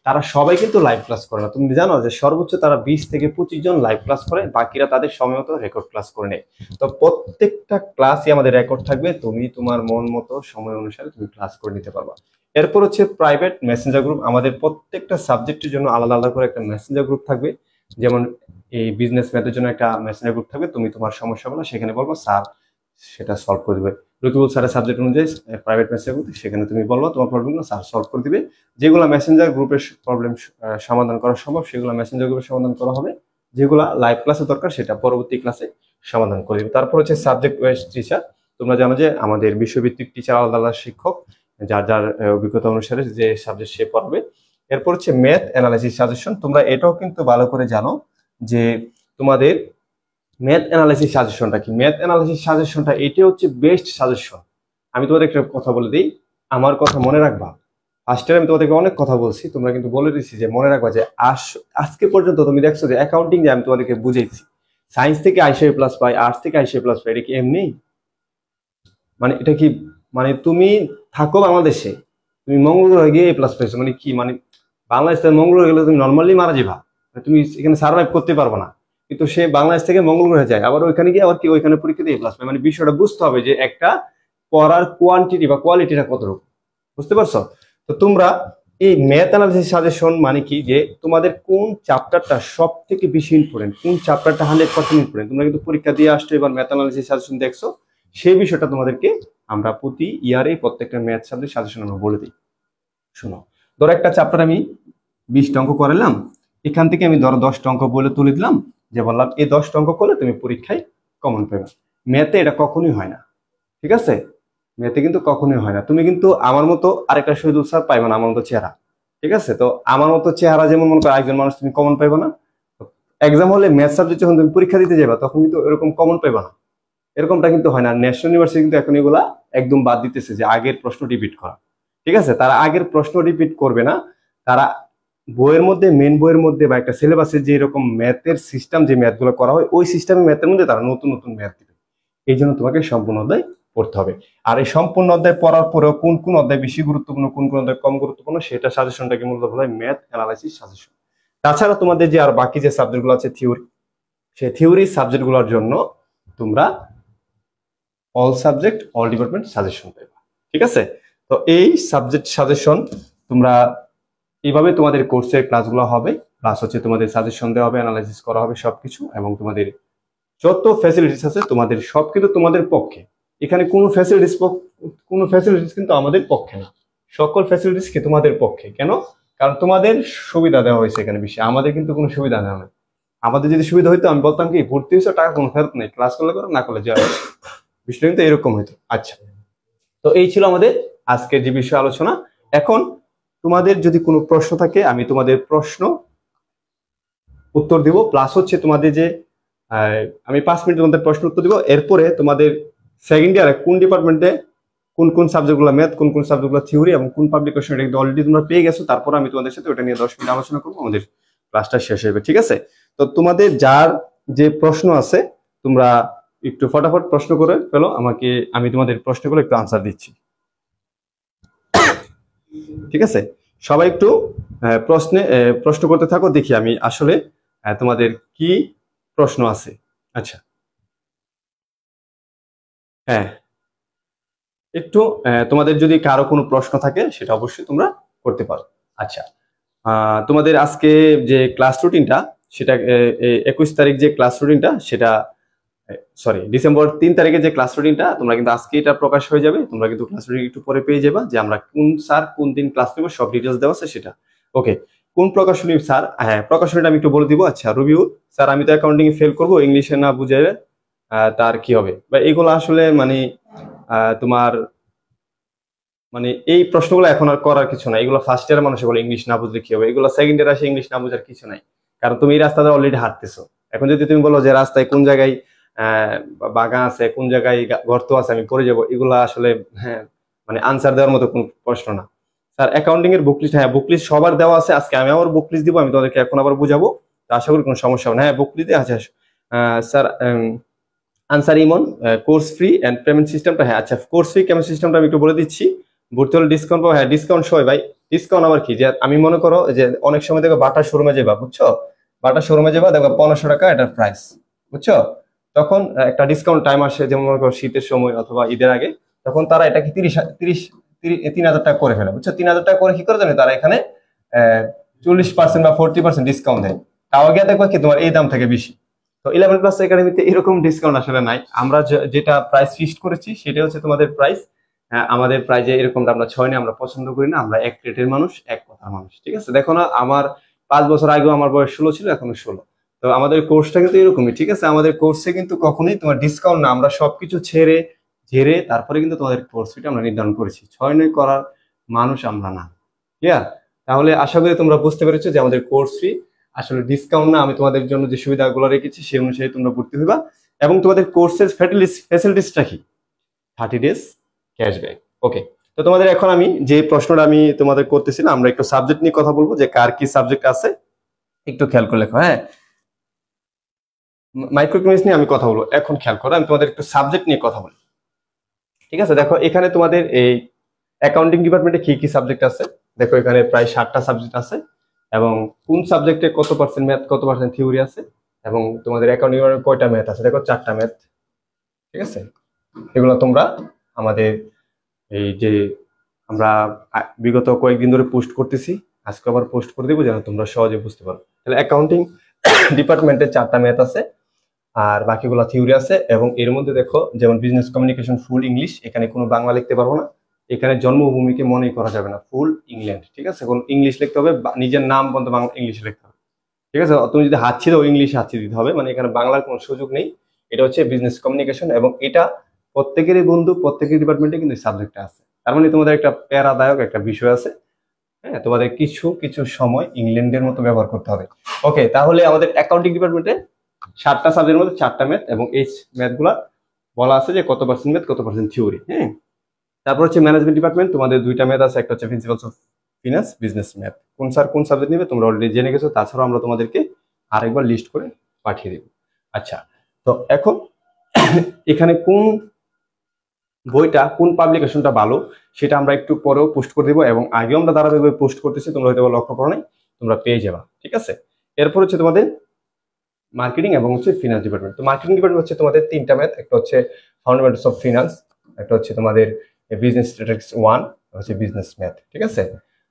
তারা সবাই কিন্তু লাইভ ক্লাস করে না। তুমি জানো যে সর্বোচ্চ তারা 20 থেকে 25 জন লাইভ ক্লাস করে, বাকিরা তাদের সময় মতো রেকর্ড ক্লাস করে নেয়। তো প্রত্যেকটা ক্লাসই আমাদের রেকর্ড থাকবে, তুমি তোমার মন মতো সময় অনুসারে তুমি ক্লাস করে নিতে পারবা। এরপর হচ্ছে প্রাইভেট মেসেঞ্জার গ্রুপ। আমাদের প্রত্যেকটা সাবজেক্টের জন্য আলাদা আলাদা করে একটা মেসেঞ্জার গ্রুপ থাকবে। যেমন এই বিজনেস ম্যাথের জন্য একটা মেসেঞ্জার গ্রুপ থাকবে, তুমি তোমার সমস্যাগুলো সেখানে বলবো, স্যার সেটা সলভ করে দেবে। রকিবুল স্যারের সাবজেক্ট অনুযায়ী প্রাইভেট মেসেঞ্জার গ্রুপ, সেখানে তুমি বলবো তোমার প্রবলেমগুলো, স্যার সলভ করে দিবে। যেগুলো মেসেঞ্জার গ্রুপের প্রবলেম সমাধান করা সম্ভব সেগুলো মেসেঞ্জার গ্রুপে সমাধান করা হবে, যেগুলো লাইভ ক্লাসে দরকার সেটা পরবর্তী ক্লাসে সমাধান করে দিবে। তারপর হচ্ছে সাবজেক্ট ওয়াইজ টিচার। তোমরা জানো যে আমাদের বিশ্বভিত্তিক টিচার আলাদা আলাদা শিক্ষক, যার যার অভিজ্ঞতা অনুসারে যে সাবজেক্ট সে পড়াবে। এরপর হচ্ছে ম্যাথ অ্যানালাইসিস সাজেশন। তোমরা এটাও কিন্তু ভালো করে জানো যে তোমাদের ম্যাথ অ্যানালাইসিস সাজেশনটা কি। ম্যাথ অ্যানালাইসিস সাজেশনটা এটা হচ্ছে বেস্ট সাজেশন। আমি তোমাদের একটা কথা বলে দিই, আমার কথা মনে রাখবা। ফার্স্ট ইয়ার আমি তোমাদেরকে অনেক কথা বলছি, তোমরা কিন্তু বলে দিচ্ছি যে মনে রাখবা যে আজকে পর্যন্ত তুমি দেখছো যে অ্যাকাউন্টিং যে আমি তোমাদেরকে বুঝাইছি, সায়েন্স থেকে আইসিআই প্লাস পাই, আর্টস থেকে আইসিআই প্লাস পাই, এটা কি এমনি? মানে এটা কি মানে তুমি থাকো বাংলাদেশে, তুমি মঙ্গল গ্রহে গিয়ে এ প্লাস পাইছো, মানে কি মানে বাংলাদেশ থেকে মঙ্গল গ্রহে গেলে তুমি নর্মালি মারা যাবা, তুমি এখানে সার্ভাইভ করতে পারবে না। কিন্তু সে বাংলাদেশ থেকে মঙ্গল গ্রহে যায়, আবার ওইখানে গিয়ে আবার কি ওইখানে পরীক্ষা দিয়ে প্লাস পায়। মানে বিষয়টা বুঝতে হবে যে একটা পড়ার কোয়ান্টিটি বা কোয়ালিটিটা কতটুকু, বুঝতে পারছো? তো তোমরা এই ম্যাথ অ্যানালিসিস সাজেশন মানে কি, যে তোমাদের কোন চ্যাপ্টারটা সব থেকে বেশি ইম্পর্টেন্ট, কোন চ্যাপ্টারটা 100% ইম্পর্টেন্ট। তোমরা কিন্তু পরীক্ষা দিয়ে আসছো, এবার ম্যাথ অ্যানালিসিস সাজেশন দেখছো, সেই বিষয়টা তোমাদেরকে আমরা প্রতি ইয়ারে প্রত্যেকটা ম্যাথ সাবজেক্ট সাজেশন আমরা বলে দিই। শোনো, ধরো একটা চ্যাপ্টার আমি 20টা অঙ্ক করালাম, এখান থেকে আমি ধরো 10টা অঙ্ক বলে তুলে দিলাম, যে বললাম এই 10টা অঙ্ক করলে তুমি পরীক্ষায় কমন পাবে। ম্যাথে এটা কখনোই হয় না, ঠিক আছে? ম্যাথে কিন্তু কখনোই হয় না। তুমি কিন্তু আমার মতো আরেকটা শহীদুল স্যার পাইবে না, আমার মতো চেহারা, ঠিক আছে? তো আমার মতো চেহারা যেমন মনে করো একজন মানুষ তুমি কমন পাইবে না, এক্সাম হলে ম্যাথ সাবজেক্ট যখন তুমি পরীক্ষা দিতে যাবে তখন কিন্তু এরকম কমন পাইবে না, এরকমটা কিন্তু হয় না। ন্যাশনাল ইউনিভার্সিটি কিন্তু এখন এগুলা একদম বাদ দিতেছে যে আগের প্রশ্ন রিপিট করা, ঠিক আছে? তারা আগের প্রশ্ন রিপিট করবে না, তারা বইয়ের মধ্যে মেন বইয়ের মধ্যে বা একটা সিলেবাসে যে এরকম ম্যাথের সিস্টেম, যে ম্যাথগুলো করা হয় ওই সিস্টেমে ম্যাথের মধ্যে তারা নতুন নতুন ম্যাথ দিবে। এই জন্য তোমাকে সম্পূর্ণ অধ্যায় পড়তে হবে। আর এই সম্পূর্ণ অধ্যায় পড়ার পরেও কোন কোন অধ্যায় বেশি গুরুত্বপূর্ণ, কোন কোন অধ্যায় কম গুরুত্বপূর্ণ, সেটা সাজেশনটাকে মূলত বলা হয় ম্যাথ অ্যানালাইসিস সাজেশন। তাছাড়া তোমাদের যে আর বাকি যে সাবজেক্টগুলো আছে থিওরি, সেই থিওরি সাবজেক্টগুলোর জন্য তোমরা all subject all department suggestion পাবে, ঠিক আছে? তো এই সাবজেক্ট সাজেশন তোমরা এইভাবে তোমাদের কোর্সের ক্লাসগুলো হবে, প্লাস হচ্ছে তোমাদের সাজেশন দেওয়া হবে, অ্যানালাইসিস করা হবে সবকিছু, এবং তোমাদের যত ফ্যাসিলিটিস আছে তোমাদের সব কিন্তু তোমাদের পক্ষে। এখানে কোনো ফ্যাসিলিটিস কিন্তু আমাদের পক্ষে না, সকল ফ্যাসিলিটিস কি তোমাদের পক্ষে, কেন? কারণ তোমাদের সুবিধা দেওয়া হয়েছে এখানে বেশি, আমাদের কিন্তু কোনো সুবিধা দেওয়া নেই। আমাদের যদি সুবিধা হইতো আমি বলতাম কি ভর্তি হয়েছে টাকা কোনো ফেরত নেই, ক্লাস করলে করো না করলে যাও, বিষয়টা কিন্তু এরকম হইতো। আচ্ছা, তো এই ছিল আমাদের আজকের যে বিষয় আলোচনা। এখন তোমাদের যদি কোনো প্রশ্ন থাকে আমি তোমাদের প্রশ্ন উত্তর দিব, প্লাস হচ্ছে তোমাদের যে আমি 5 মিনিট তোমাদের প্রশ্ন উত্তর দিব। এরপরে তোমাদের সেকেন্ড ইয়ারে কোন ডিপার্টমেন্টে কোন কোন সাবজেক্টগুলো ম্যাথ, কোন কোন সাবজেক্টগুলো থিওরি এবং কোন পাবলিকেশন, এটা কিন্তু অলরেডি তোমরা পেয়ে গেছো। তারপর আমি তোমাদের সাথে ওটা নিয়ে 10 মিনিট আলোচনা করবো, আমাদের ক্লাসটা শেষ হবে, ঠিক আছে? তো তোমাদের যার যে প্রশ্ন আছে তোমরা একটু ফটাফট প্রশ্ন করে ফেলো আমাকে, আমি তোমাদের প্রশ্নগুলো একটু আনসার দিচ্ছি, ঠিক আছে? সবাই একটু প্রশ্ন করতে থাকো, দেখি আমি আসলে তোমাদের কি প্রশ্ন আছে। আচ্ছা, হ্যাঁ, একটু তোমাদের যদি কারো কোনো প্রশ্ন থাকে সেটা অবশ্যই তোমরা করতে পারো। আচ্ছা, তোমাদের আজকে যে ক্লাস রুটিনটা সেটা 21 তারিখ যে ক্লাস রুটিনটা সেটা, সরি, ডিসেম্বর 3 তারিখে যে ক্লাস রুটিনটা তোমরা কিন্তু আজকে এটা প্রকাশ হয়ে যাবে। তোমরা কিন্তু ক্লাস রুটিন একটু পরে পেয়ে যাবে যে আমরা কোন স্যার কোন দিন ক্লাস নেব, সব ডিটেলস দেওয়া আছে সেটা। ওকে, কোন প্রকাশনী স্যার? হ্যাঁ, প্রকাশনীটা আমি একটু বলে দিব। আচ্ছা, রবিউল স্যার, আমি তো অ্যাকাউন্টিং এ ফেল করবো, ইংলিশে না বুঝে তার কি হবে? বা এগুলো আসলে মানে তোমার মানে এই প্রশ্নগুলো এখন আর করার কিছু নাই, এগুলো ফার্স্ট ইয়ার মানুষ বলে ইংলিশ না বুঝলে কি হবে, এগুলো সেকেন্ড ইয়ার আসে ইংলিশ না বুঝার কিছু নাই। কারণ তুমি এই রাস্তাটা অলরেডি হাঁটতেছো। এখন যদি তুমি বলো যে রাস্তায় কোন জায়গায় বাগান আছে, কোন জায়গায় গর্ত আছে, আমি পড়ে যাবো, এগুলো আসলে হ্যাঁ মানে আনসার দেওয়ার মতো কোন প্রশ্ন না। স্যার অ্যাকাউন্টিং এর বুকলিস্ট, হ্যাঁ বুকলিস্ট সবার দেওয়া আছে, আজকে আমি আবার বুকলিস্ট দিব, আমি তোমাদেরকে এখন আবার বুঝাবো, তো আশা করি কোনো সমস্যা হবে না। হ্যাঁ বুকলিস্টে আছে sir, Ansar Imon, course free and payment সিস্টেমটা, হ্যাঁ আচ্ছা, কোর্স ফ্রি পেমেন্ট সিস্টেমটা আমি একটু বলে দিচ্ছি। ভর্তি হলে ডিসকাউন্ট পাবো, হ্যাঁ ডিসকাউন্ট সবাই ভাই। ডিসকাউন্ট আবার কি, যে আমি মনে করো যে অনেক সময় দেখো বাটা শোরুমে যাবা, বুঝছো, বাটা শোরুমে যাবা দেখো 1500 টাকা এটার প্রাইস, বুঝছো, তখন একটা ডিসকাউন্ট টাইম আসে, যেমন মনে করো শীতের সময় অথবা ঈদের আগে, তখন তারা এটাকে 3000 টাকা করে ফেলে, বুঝছো। 3000 টাকা করে কি করে জানে তারা এখানে 40% বা 40% ডিসকাউন্ট দেয়। তাও গিয়ে দেখবা কি তোমার এই দাম থেকে বেশি। তো 11 প্লাস একাডেমিতে এরকম ডিসকাউন্ট আসলে নাই, আমরা যেটা প্রাইস ফিক্সড করেছি সেটা হচ্ছে তোমাদের প্রাইস। হ্যাঁ, আমাদের প্রাইজে এরকমটা আমরা ছয় নিয়ে আমরা পছন্দ করি না, আমরা এক রেটের মানুষ, এক কথার মানুষ, ঠিক আছে? দেখো না, আমার 5 বছর আগেও আমার বয়স 16 ছিল, এখনো 16। তো আমাদের কোর্সটা কিন্তু এরকমই, ঠিক আছে? আমাদের কোর্সে কিন্তু কখনোই তোমার ডিসকাউন্ট না, আমরা সবকিছু ছেড়ে ঝেড়ে তারপরে কিন্তু তোমাদের কোর্স ফিটা আমরা নির্ধারণ করেছি, ছয় নয় করার মানুষ আমরা না। ক্লিয়ার? তাহলে আশা করি তোমরা বুঝতে পেরেছো যে আমাদের কোর্স ফি আসলে ডিসকাউন্ট না, আমি তোমাদের জন্য যে সুবিধাগুলো রেখেছি সেই অনুসারে তোমরা ভর্তি হইবা। এবং তোমাদের কোর্সের ফ্যাসিলিটিসটা কি? 30 ডেজ ক্যাশব্যাক। ওকে, তো তোমাদের এখন আমি যে প্রশ্নটা আমি তোমাদের করতেছিলাম, আমরা একটু সাবজেক্ট নিয়ে কথা বলবো, যে কার কি সাবজেক্ট আছে একটু খেয়াল করে লেখো। হ্যাঁ, মাইক্রো ইকোনমিক্স নিয়ে আমি কথা বলবো, এখন খেয়াল করো, আমি তোমাদের একটু সাবজেক্ট নিয়ে কথা বলি, ঠিক আছে? দেখো এখানে তোমাদের এই অ্যাকাউন্টিং ডিপার্টমেন্টে কি কি সাবজেক্ট আছে, দেখো এখানে প্রায় 7টা সাবজেক্ট আছে, এবং কোন সাবজেক্টে কত পার্সেন্ট ম্যাথ, কত পার্সেন্ট থিওরি আছে, এবং তোমাদের অ্যাকাউন্টিং এর কয়টা ম্যাথ আছে, দেখো 4টা ম্যাথ, ঠিক আছে? এগুলো তোমরা আমাদের এই যে আমরা বিগত কয়েকদিন ধরে পোস্ট করতেছি, আজকে আবার পোস্ট করে দেবো যেন তোমরা সহজে বুঝতে পারো। তাহলে অ্যাকাউন্টিং ডিপার্টমেন্টে 4টা ম্যাথ আছে, আর বাকিগুলো থিওরি আছে। এবং এর মধ্যে দেখো যেমন বিজনেস কমিউনিকেশন ফুল ইংলিশ, এখানে কোনো বাংলা লিখতে পারবো না, এখানে জন্মভূমিকে মনেই করা যাবে না, ফুল ইংল্যান্ড, ঠিক আছে? কোন ইংলিশ লিখতে হবে, নিজের নাম পর্যন্ত বাংলা ইংলিশে লিখতে হবে, ঠিক আছে? তুমি যদি হাঁচি দাও ইংলিশে হাঁচি দিতে হবে, মানে এখানে বাংলার কোনো সুযোগ নেই। এটা হচ্ছে বিজনেস কমিউনিকেশন, এবং এটা প্রত্যেকেরই বন্ধু, প্রত্যেকের ডিপার্টমেন্টে কিন্তু সাবজেক্টটা আছে। তার মানে তোমাদের একটা প্যারাদায়ক একটা বিষয় আছে। হ্যাঁ, তোমাদের কিছু কিছু সময় ইংল্যান্ডের মতো ব্যবহার করতে হবে। ওকে, তাহলে আমাদের অ্যাকাউন্টিং ডিপার্টমেন্টে 7টা সাবজেক্টের মধ্যে 4টা ম্যাথ, এবং এই ম্যাথগুলা বলা আছে যে কত পার্সেন্ট ম্যাথ, কত পার্সেন্ট থিওরি। হ্যাঁ, তারপর হচ্ছে ম্যানেজমেন্ট ডিপার্টমেন্ট, তোমাদের 2টা ম্যাথ আছে, একটা হচ্ছে principles of finance, business math. কোন স্যার কোন সাবজেক্ট নেবে তোমরা অলরেডি জেনে গেছো, তাছাড়াও আমরা তোমাদেরকে আরেকবার লিস্ট করে পাঠিয়ে দেব। আচ্ছা, তো এখন এখানে কোন বইটা, কোন পাবলিকেশনটা ভালো সেটা আমরা একটু পরেও পোস্ট করে দেবো, এবং আগেও আমরা ধারাবাহিকভাবে পোস্ট করতেছি, তোমরা হয়তো লক্ষ্য করো নাই, তোমরা পেয়ে যাবা, ঠিক আছে? এরপর হচ্ছে তোমাদের মার্কেটিং এবং হচ্ছে ফিনান্স ডিপার্টমেন্ট। তো মার্কেটিং ডিপার্টমেন্ট হচ্ছে তোমাদের 3টা ম্যাথ, একটা হচ্ছে ফান্ডামেন্টালস অফ ফিনান্স, একটা হচ্ছে তোমাদের বিজনেস স্ট্যাটিস্টিক্স 1, হচ্ছে বিজনেস ম্যাথ, ঠিক আছে?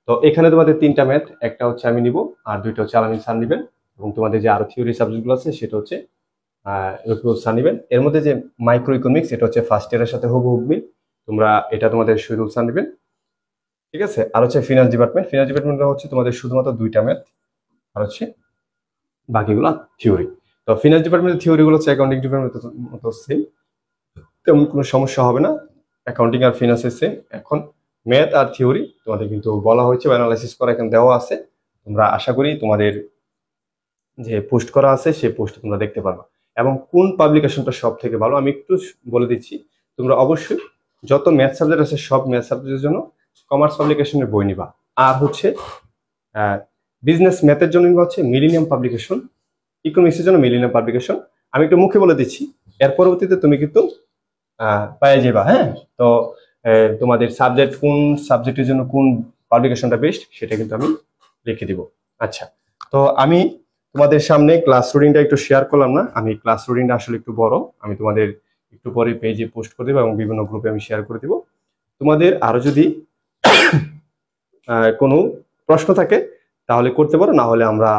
তো এখানে তোমাদের 3টা ম্যাথ, একটা হচ্ছে আমি নিব, আর 2টা হচ্ছে আলামিন স্যার নিবেন, এবং তোমাদের যে আরো থিওরি সাবজেক্টগুলো আছে সেটা হচ্ছে রকিবুল স্যার নিবেন। এর মধ্যে যে মাইক্রো ইকোনমিক্স, এটা হচ্ছে ফার্স্ট ইয়ারের সাথে হুবহু মিল, তোমরা এটা তোমাদের শহীদুল স্যার নিবেন। ঠিক আছে। আর হচ্ছে ফিনান্স ডিপার্টমেন্ট, ফিনান্স ডিপার্টমেন্ট হচ্ছে তোমাদের শুধুমাত্র 2টা ম্যাথ আর হচ্ছে বাকিগুলো থিওরি। তো ফিনান্স ডিপার্টমেন্টের থিওরি গুলো হচ্ছে অ্যাকাউন্টিং ডিপার্টমেন্টের মতো সেম, তেমন কোনো সমস্যা হবে না, অ্যাকাউন্টিং আর ফিনান্সের সেম। এখন ম্যাথ আর থিওরি তোমাদের কিন্তু বলা হয়েছে বা অ্যানালাইসিস করা এখানে দেওয়া আছে, তোমরা আশা করি তোমাদের যে পোস্ট করা আছে সেই পোস্ট তোমরা দেখতে পারবা। এবং কোন পাবলিকেশনটা সব থেকে ভালো আমি একটু বলে দিচ্ছি, তোমরা অবশ্যই যত ম্যাথ সাবজেক্ট আছে সব ম্যাথ সাবজেক্টের জন্য কমার্স পাবলিকেশনের বই নিবা। আর হচ্ছে বিজনেস ম্যাথের জন্য নিবা হচ্ছে মিলেনিয়াম পাবলিকেশন, ইকোনমিক্সের জন্য মিলেনিয়াম পাবলিকেশন। আমি একটু মুখে বলে দিচ্ছি, এর পরবর্তীতে তুমি কিন্তু পেয়ে যাবা। হ্যাঁ, তো তোমাদের সাবজেক্ট কোন সাবজেক্টের জন্য কোন পাবলিকেশনটা বেস্ট সেটা কিন্তু আমি লিখে দিব। আচ্ছা, তো আমি তোমাদের সামনে ক্লাস রুটিনটা একটু শেয়ার করলাম না, আমি ক্লাস রুটিনটা আসলে একটু বড়, আমি তোমাদের একটু পরে পেজে পোস্ট করে দেবো এবং বিভিন্ন গ্রুপে আমি শেয়ার করে দিব। তোমাদের আরো যদি কোনো প্রশ্ন থাকে তাহলে করতে পারো, না হলে আমরা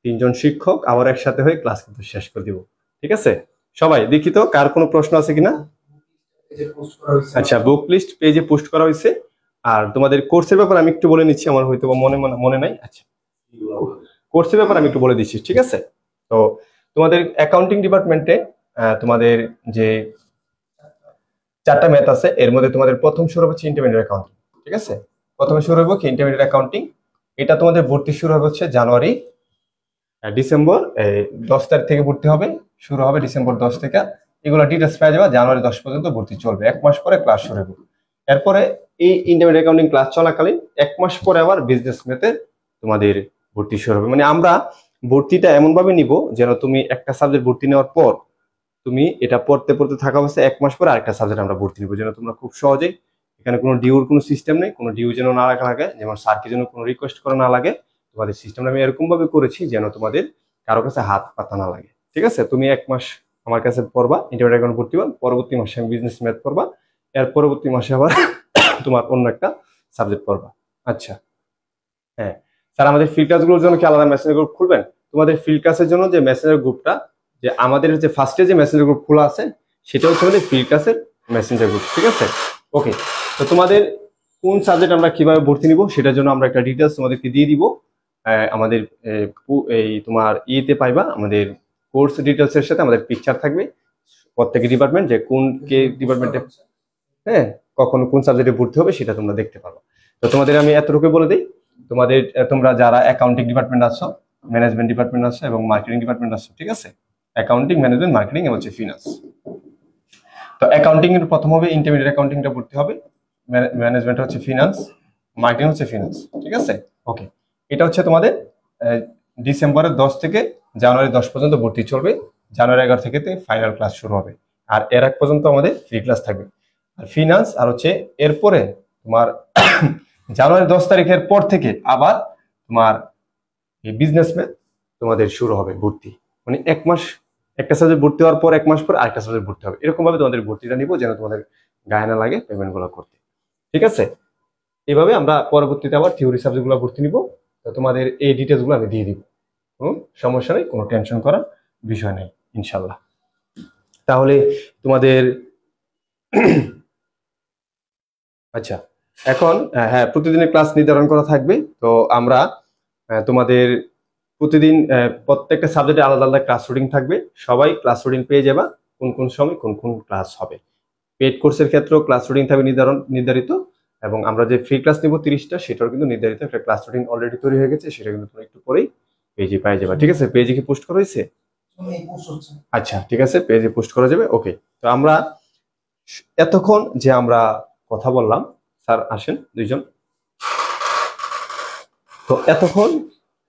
3জন শিক্ষক আবার একসাথে হয়ে ক্লাস কিন্তু শেষ করে দিব। ঠিক আছে, সবাই দেখি তো কার কোনো প্রশ্ন আছে কিনা। আচ্ছা, বুক লিস্ট পেজে পোস্ট করা হয়েছে। আর তোমাদের কোর্সের ব্যাপারে আমি একটু বলে নিচ্ছি, আমার হয়তো মনে নাই। আচ্ছা, কোর্সের ব্যাপারে আমি একটু বলে দিচ্ছি। ঠিক আছে, তো তোমাদের অ্যাকাউন্টিং ডিপার্টমেন্টে তোমাদের যে 4টা ম্যাথ আছে, এর মধ্যে তোমাদের প্রথম শুরু হচ্ছে ইন্টারমিডিয়েট অ্যাকাউন্টিং। ঠিক আছে, প্রথমে শুরু হবে কি ইন্টারমিডিয়েট অ্যাকাউন্টিং, এটা তোমাদের ভর্তি শুরু হবে হচ্ছে জানুয়ারি ডিসেম্বর 10 তারিখ থেকে ভর্তি হবে, শুরু হবে ডিসেম্বর 10 থেকে। এগুলো ডিটেলস পেয়ে যাবে, জানুয়ারি 10 পর্যন্ত ভর্তি চলবে, 1 মাস পরে ক্লাস শুরু হবে। এরপরে এই ইন্টারমিডিয়েট অ্যাকাউন্টিং ক্লাস চলাকালীন 1 মাস পরে আবার বিজনেস ম্যাথে তোমাদের ভর্তি শুরু হবে। মানে আমরা ভর্তিটা এমন ভাবে নিব যেন তুমি একটা সাবজেক্ট ভর্তি নেওয়ার পর তুমি এটা পড়তে পড়তে থাকা অবস্থায় 1 মাস পরে আরেকটা সাবজেক্ট আমরা ভর্তি নিব, যেন তোমরা খুব সহজেই, এখানে কোনো ডিউর কোনো সিস্টেম নেই, কোনো ডিউ যেন না রাখা লাগে, যেমন স্যারকে যেন কোনো রিকোয়েস্ট করা না লাগে। তোমাদের সিস্টেমটা আমি এরকম ভাবে করেছি যেন তোমাদের কারো কাছে হাত পাতা না লাগে। ঠিক আছে, তুমি 1 মাস আমার কাছে পড়বা, ইন্টারমিডিয়েট অ্যাকাউন্ট ভর্তি হবা, পরবর্তী মাসে আমি বিজনেস ম্যাথ পড়বা, এর পরবর্তী মাসে আবার তোমার অন্য একটা সাবজেক্ট পড়বা। আচ্ছা, হ্যাঁ স্যার, আমাদের ফিল্ড ক্লাসগুলোর জন্য কি আলাদা মেসেঞ্জার গ্রুপ খুলবেন? তোমাদের ফিল্ড ক্লাসের জন্য যে মেসেঞ্জার গ্রুপটা, যে আমাদের হচ্ছে ফার্স্টে যে মেসেঞ্জার গ্রুপ খোলা আছে সেটা হচ্ছে আমাদের ফিল্ড ক্লাসের মেসেঞ্জার গ্রুপ। ঠিক আছে, ওকে। তো তোমাদের কোন সাবজেক্ট আমরা কিভাবে ভর্তি নিব সেটার জন্য আমরা একটা ডিটেলস তোমাদেরকে দিয়ে দিব। আমাদের এই তোমার ইয়েতে পাইবা, আমাদের কোর্স ডিটেলস এর সাথে আমাদের পিকচার থাকবে প্রত্যেক ডিপার্টমেন্ট, যে কোন কে ডিপার্টমেন্টে হ্যাঁ কখন কোন সাবজেক্টে ভর্তি হবে সেটা তোমরা দেখতে পারবে। তো তোমাদের আমি এতটুকু বলে দিই, তোমাদের তোমরা যারা অ্যাকাউন্টিং ডিপার্টমেন্ট আছো, ম্যানেজমেন্ট ডিপার্টমেন্ট আছো এবং মার্কেটিং ডিপার্টমেন্ট আছো, ঠিক আছে, অ্যাকাউন্টিং, ম্যানেজমেন্ট, মার্কেটিং এবং হচ্ছে ফিনান্স। তো অ্যাকাউন্টিং এর প্রথম হবে ইন্টারমিডিয়েট অ্যাকাউন্টিংটা ভর্তি হবে, ম্যানেজমেন্ট হচ্ছে ফিনান্স, মার্কেটিং হচ্ছে ফিনান্স। ঠিক আছে, ওকে। এটা হচ্ছে তোমাদের ডিসেম্বরের 10 থেকে জানুয়ারি 10 পর্যন্ত ভর্তি চলবে, জানুয়ারি 11 থেকে ফাইনাল ক্লাস শুরু হবে। আর এর আগ পর্যন্ত আমাদের ফ্রি ক্লাস থাকবে। আর ফিনান্স আর হচ্ছে এরপরে তোমার জানুয়ারি 10 তারিখের পর থেকে আবার তোমার এই বিজনেস ম্যাথ তোমাদের শুরু হবে ভর্তি, মানে 1 মাস একটা সাবজেক্ট ভর্তি হওয়ার পর 1 মাস পর আরেকটা সাবজেক্ট ভর্তি হবে, এরকম ভাবে তোমাদের ভর্তিটা নিব যেন তোমাদের গায়ে না লাগে পেমেন্ট গুলো করতে। ঠিক আছে, এইভাবে আমরা পরবর্তীতে আবার থিওরি সাবজেক্ট গুলো ভর্তি নিব। তো তোমাদের এই ডিটেলস গুলো আমি দিয়ে দিব, কোনো সমস্যা নেই, কোনো টেনশন করার বিষয় নেই ইনশাল্লাহ। তাহলে তোমাদের আচ্ছা, এখন হ্যাঁ প্রতিদিনের ক্লাস নির্ধারণ করা থাকবে। তো আমরা তোমাদের প্রতিদিন প্রত্যেকটা সাবজেক্টে আলাদা আলাদা ক্লাস রুটিন থাকবে, সবাই ক্লাস রুটিন পেয়ে যাবা কোন কোন সময় কোন কোন ক্লাস হবে। পেড কোর্সের ক্ষেত্রেও ক্লাস রুটিন থাকবে নির্ধারিত, এবং আমরা যে ফ্রি ক্লাস নিব 30টা সেটাও কিন্তু নির্ধারিত একটা ক্লাস রুটিন অলরেডি তৈরি হয়ে গেছে, সেটা কিন্তু তোমরা একটু পরেই পেজে পেয়ে যাবা। ঠিক আছে, পেজে কি পোস্ট করা হয়েছে? আচ্ছা, ঠিক আছে, পেজে পোস্ট করা যাবে। ওকে, তো আমরা এতক্ষণ যে আমরা কথা বললাম, স্যার আসেন 2জন। তো এতক্ষণ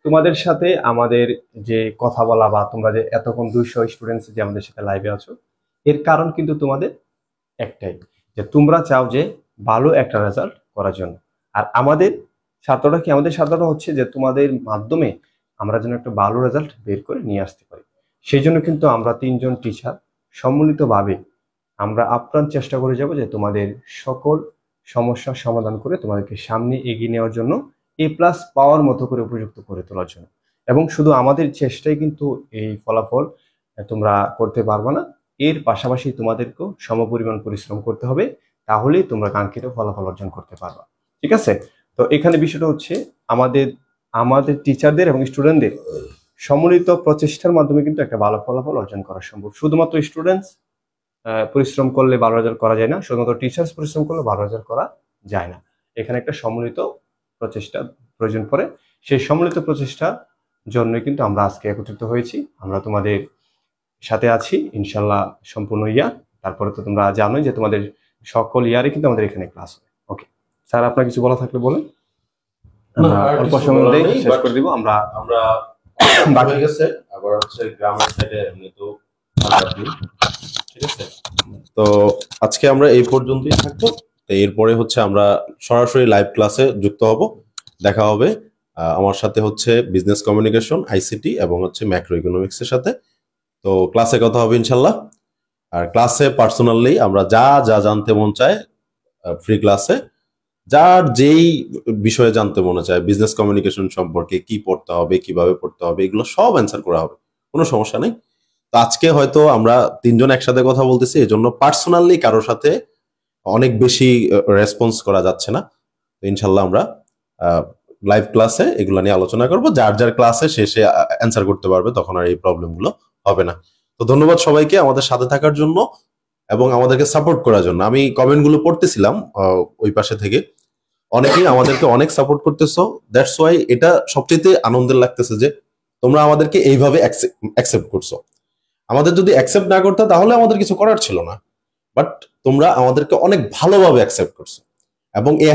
তোমাদের সাথে আমাদের যে কথা বলা বা তোমরা যে এতক্ষণ 200 স্টুডেন্টস যে আমাদের সাথে লাইভে আছো, এর কারণ কিন্তু তোমাদের একটাই, যে তোমরা চাও যে ভালো একটা রেজাল্ট করার জন্য। আর আমাদের স্বার্থটা কি? আমাদের স্বার্থটা হচ্ছে যে তোমাদের মাধ্যমে আমরা যেন একটা ভালো রেজাল্ট বের করে নিয়ে আসতে পারি। সেই জন্য কিন্তু আমরা 3জন টিচার সম্মিলিতভাবে আমরা আপ্রাণ চেষ্টা করে যাব যে তোমাদের সকল সমস্যার সমাধান করে তোমাদেরকে সামনে এগিয়ে নেওয়ার জন্য A+ পাওয়ার মতো করে উপযুক্ত করে তোলার জন্য। এবং শুধু আমাদের চেষ্টাই কিন্তু এই ফলাফল তোমরা করতে পারবে না, এর পাশাপাশি তোমাদেরকেও সমপরিমাণ পরিশ্রম করতে হবে, তাহলেই তোমরা কাঙ্ক্ষিত ফলাফল অর্জন করতে পারবা। ঠিক আছে? তো এখানে বিষয়টা হচ্ছে আমাদের আমাদের টিচারদের এবং স্টুডেন্টদের সম্মিলিত প্রচেষ্টার মাধ্যমে কিন্তু একটা ভালো ফলাফল অর্জন করা সম্ভব। শুধুমাত্র স্টুডেন্টস পরিশ্রম করলে 12,000 করা যায় না, শুধুমাত্র টিচার্স পরিশ্রম করলে 12,000 করা যায় না। এখানে একটা সম্মিলিত প্রচেষ্টা প্রয়োজন পড়ে। সেই সম্মিলিত প্রচেষ্টার জন্যই কিন্তু আমরা আজকে একত্রিত হয়েছি। আমরা তোমাদের সাথে আছি ইনশাল্লাহ সম্পূর্ণ ইয়ার। তারপরে তো তোমরা জানোই যে তোমাদের সকল ইয়ারে কিন্তু আমাদের এখানে ক্লাস হয়। ওকে স্যার, আপনার কিছু বলা থাকলে বলেন, আমরা আর অল্প কিছু সময়ের বলার মধ্যেই নেই, শেষ but করে দিব। আমরা আমরা হয়ে গেছে, আবার হচ্ছে গ্রামের সাইডে এমনি তো আড্ডা। ঠিক আছে, তো আজকে আমরা এই পর্যন্তই থাকবো। তো এরপরে হচ্ছে আমরা সরাসরি লাইভ ক্লাসে যুক্ত হব, দেখা হবে। আমার সাথে হচ্ছে বিজনেস কমিউনিকেশন, আইসিটি এবং হচ্ছে ম্যাক্রো ইকোনমিক্স এর সাথে। তো ক্লাসে কথা হবে ইনশাল্লাহ। আর ক্লাসে পার্সোনালি আমরা যা যা জানতে মন চায় ফ্রি ক্লাসে, যার যেই বিষয়ে জানতে মনে চায়, বিজনেস কমিউনিকেশন সম্পর্কে কি পড়তে হবে, কিভাবে পড়তে হবে, এগুলো সব অ্যান্সার করা হবে, কোনো সমস্যা নেই। তো আজকে হয়তো আমরা তিনজন একসাথে কথা বলতেছি, এই জন্য পার্সোনালি কারোর সাথে অনেক বেশি রেসপন্স করা যাচ্ছে না। তো ইনশাল্লাহ আমরা লাইভ ক্লাসে এগুলো নিয়ে আলোচনা করব, যার যার ক্লাসে শেষে অ্যান্সার করতে পারবে, তখন আর এই প্রবলেমগুলো হবে না। তো ধন্যবাদ সবাইকে আমাদের সাথে থাকার জন্য এবং আমাদেরকে সাপোর্ট করার জন্য। আমি কমেন্টগুলো পড়তেছিলাম ওই পাশে থেকে, অনেকেই আমাদেরকে অনেক সাপোর্ট করতেছো। দ্যাটস ওয়াই এটা সবচেয়ে আনন্দের লাগতেছে যে তোমরা আমাদেরকে এইভাবে অ্যাকসেপ্ট করছো। আমাদের যদি অ্যাকসেপ্ট না করতে তাহলে আমাদের কিছু করার ছিল না, বাট তোমরা আমাদেরকে অনেক ভালোভাবে অ্যাকসেপ্ট করছো, এবং এই